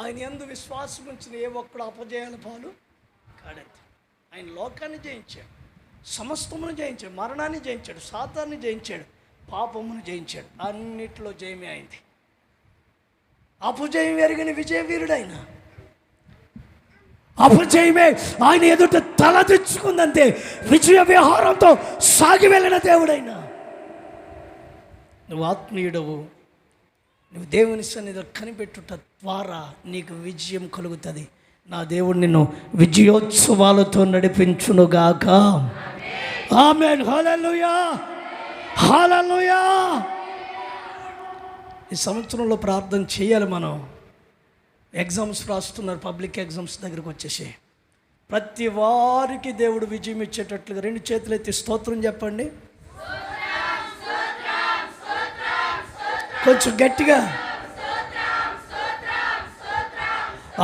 ఆయన యందు విశ్వాసం ఉంచిన ఏ ఒక్కడు అపజయాల పాలు కాడంతే. ఆయన లోకాన్ని జయించాడు, సమస్తమును జయించాడు, మరణాన్ని జయించాడు, సాతాన్ని జయించాడు, పాపమును జయించాడు. అన్నిట్లో జయమే అయింది. అపజయం ఎరిగిన విజయ వీరుడైన అపజయమే ఆయన ఎదుట తలదించుకుందంతే. విజయ విహారంతో సాగి వెళ్ళిన దేవుడైనా నువ్వు ఆత్మీయుడవు. నువ్వు దేవుని సన్నిధిలో కనిపెట్టుట ద్వారా నీకు విజయం కలుగుతుంది. నా దేవుడు నిన్ను విజయోత్సవాలతో నడిపించునుగాక. ఆమేన్, హల్లెలూయా, హల్లెలూయా. ఈ సంవత్సరంలో ప్రార్థన చేయాలి. మనం ఎగ్జామ్స్ రాస్తున్నారు, పబ్లిక్ ఎగ్జామ్స్ దగ్గరకు వచ్చేసి ప్రతి వారికి దేవుడు విజయం ఇచ్చేటట్లుగా 2 చేతులు ఎత్తి స్తోత్రం చెప్పండి. కొంచెం గట్టిగా.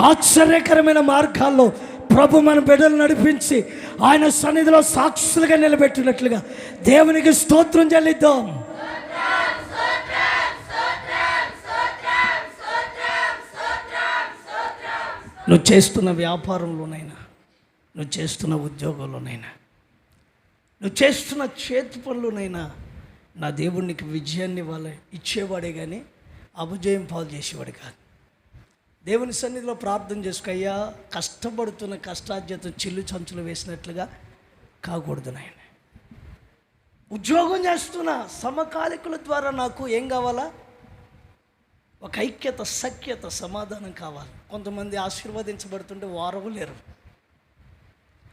ఆశ్చర్యకరమైన మార్గాల్లో ప్రభు మన బిడ్డలు నడిపించి ఆయన సన్నిధిలో సాక్షులుగా నిలబెట్టినట్లుగా దేవునికి స్తోత్రం చెల్లిద్దాం. నువ్వు చేస్తున్న వ్యాపారంలోనైనా, నువ్వు చేస్తున్న ఉద్యోగంలోనైనా, నువ్వు చేస్తున్న చేతి పనులోనైనా నా దేవుడు నీకు విజయాన్ని ఇచ్చేవాడే కానీ అపజయం పాలు చేసేవాడు కాదు. దేవుని సన్నిధిలో ప్రార్థన చేసుకోయ్యా, కష్టపడుతున్న కష్టార్జితం చిల్లు చంచులు వేసినట్లుగా కాకూడదు నాయన. ఉద్యోగం చేస్తున్న సమకాలికుల ద్వారా నాకు ఏం కావాలా? ఒక ఐక్యత, సఖ్యత, సమాధానం కావాలి. కొంతమంది ఆశీర్వదించబడుతుంటే వారవలేరు,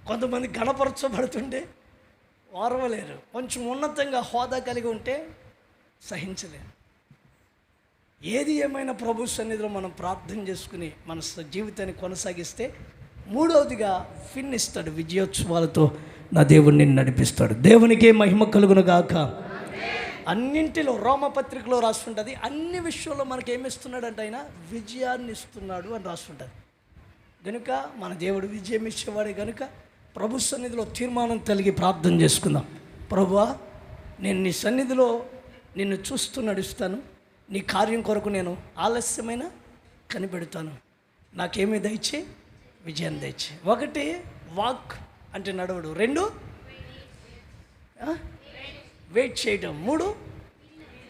కొంతమంది గణపరచబడుతుంటే వారవలేరు, కొంచెం ఉన్నతంగా హోదా కలిగి ఉంటే సహించలేరు. ఏది ఏమైనా ప్రభు సన్నిధిలో మనం ప్రార్థన చేసుకుని మన జీవితాన్ని కొనసాగిస్తే మూడవదిగా ఇస్తాడు, విజయోత్సవాలతో నా దేవుడిని నడిపిస్తాడు. దేవునికి మహిమ కలుగును గాక. అన్నింటిలో రోమపత్రికలో రాస్తుంటుంది, అన్ని విషయంలో మనకి ఏమిస్తున్నాడంటే ఆయన విజయాన్ని ఇస్తున్నాడు అని రాస్తుంటుంది. కనుక మన దేవుడు విజయం ఇచ్చేవాడే కనుక ప్రభు సన్నిధిలో తీర్మానం కలిగి ప్రార్థన చేసుకుందాం. ప్రభువా, నేను నీ సన్నిధిలో నిన్ను చూస్తూ నడుస్తాను, నీ కార్యం కొరకు నేను ఆలస్యమైన కనిపెడతాను, నాకేమీ దయచే? విజయాన్ని దయచే. 1 వాక్ అంటే నడవడు, 2 వెయిట్ చేయడం, 3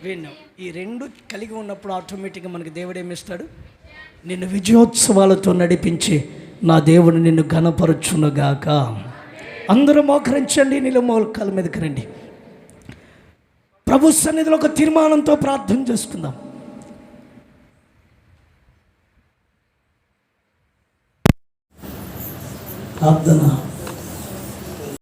వినడం. ఈ 2 కలిగి ఉన్నప్పుడు ఆటోమేటిక్గా మనకి దేవుడు ఏమిస్తాడు? నిన్ను విజయోత్సవాలతో నడిపించి నా దేవుడు నిన్ను ఘనపరచునుగాక. అందరూ మోకరించండి, మోకాల మీదకి రండి. ప్రభు సన్నిధిలో ఒక తీర్మానంతో ప్రార్థన చేసుకుందాం. ప్రార్థన.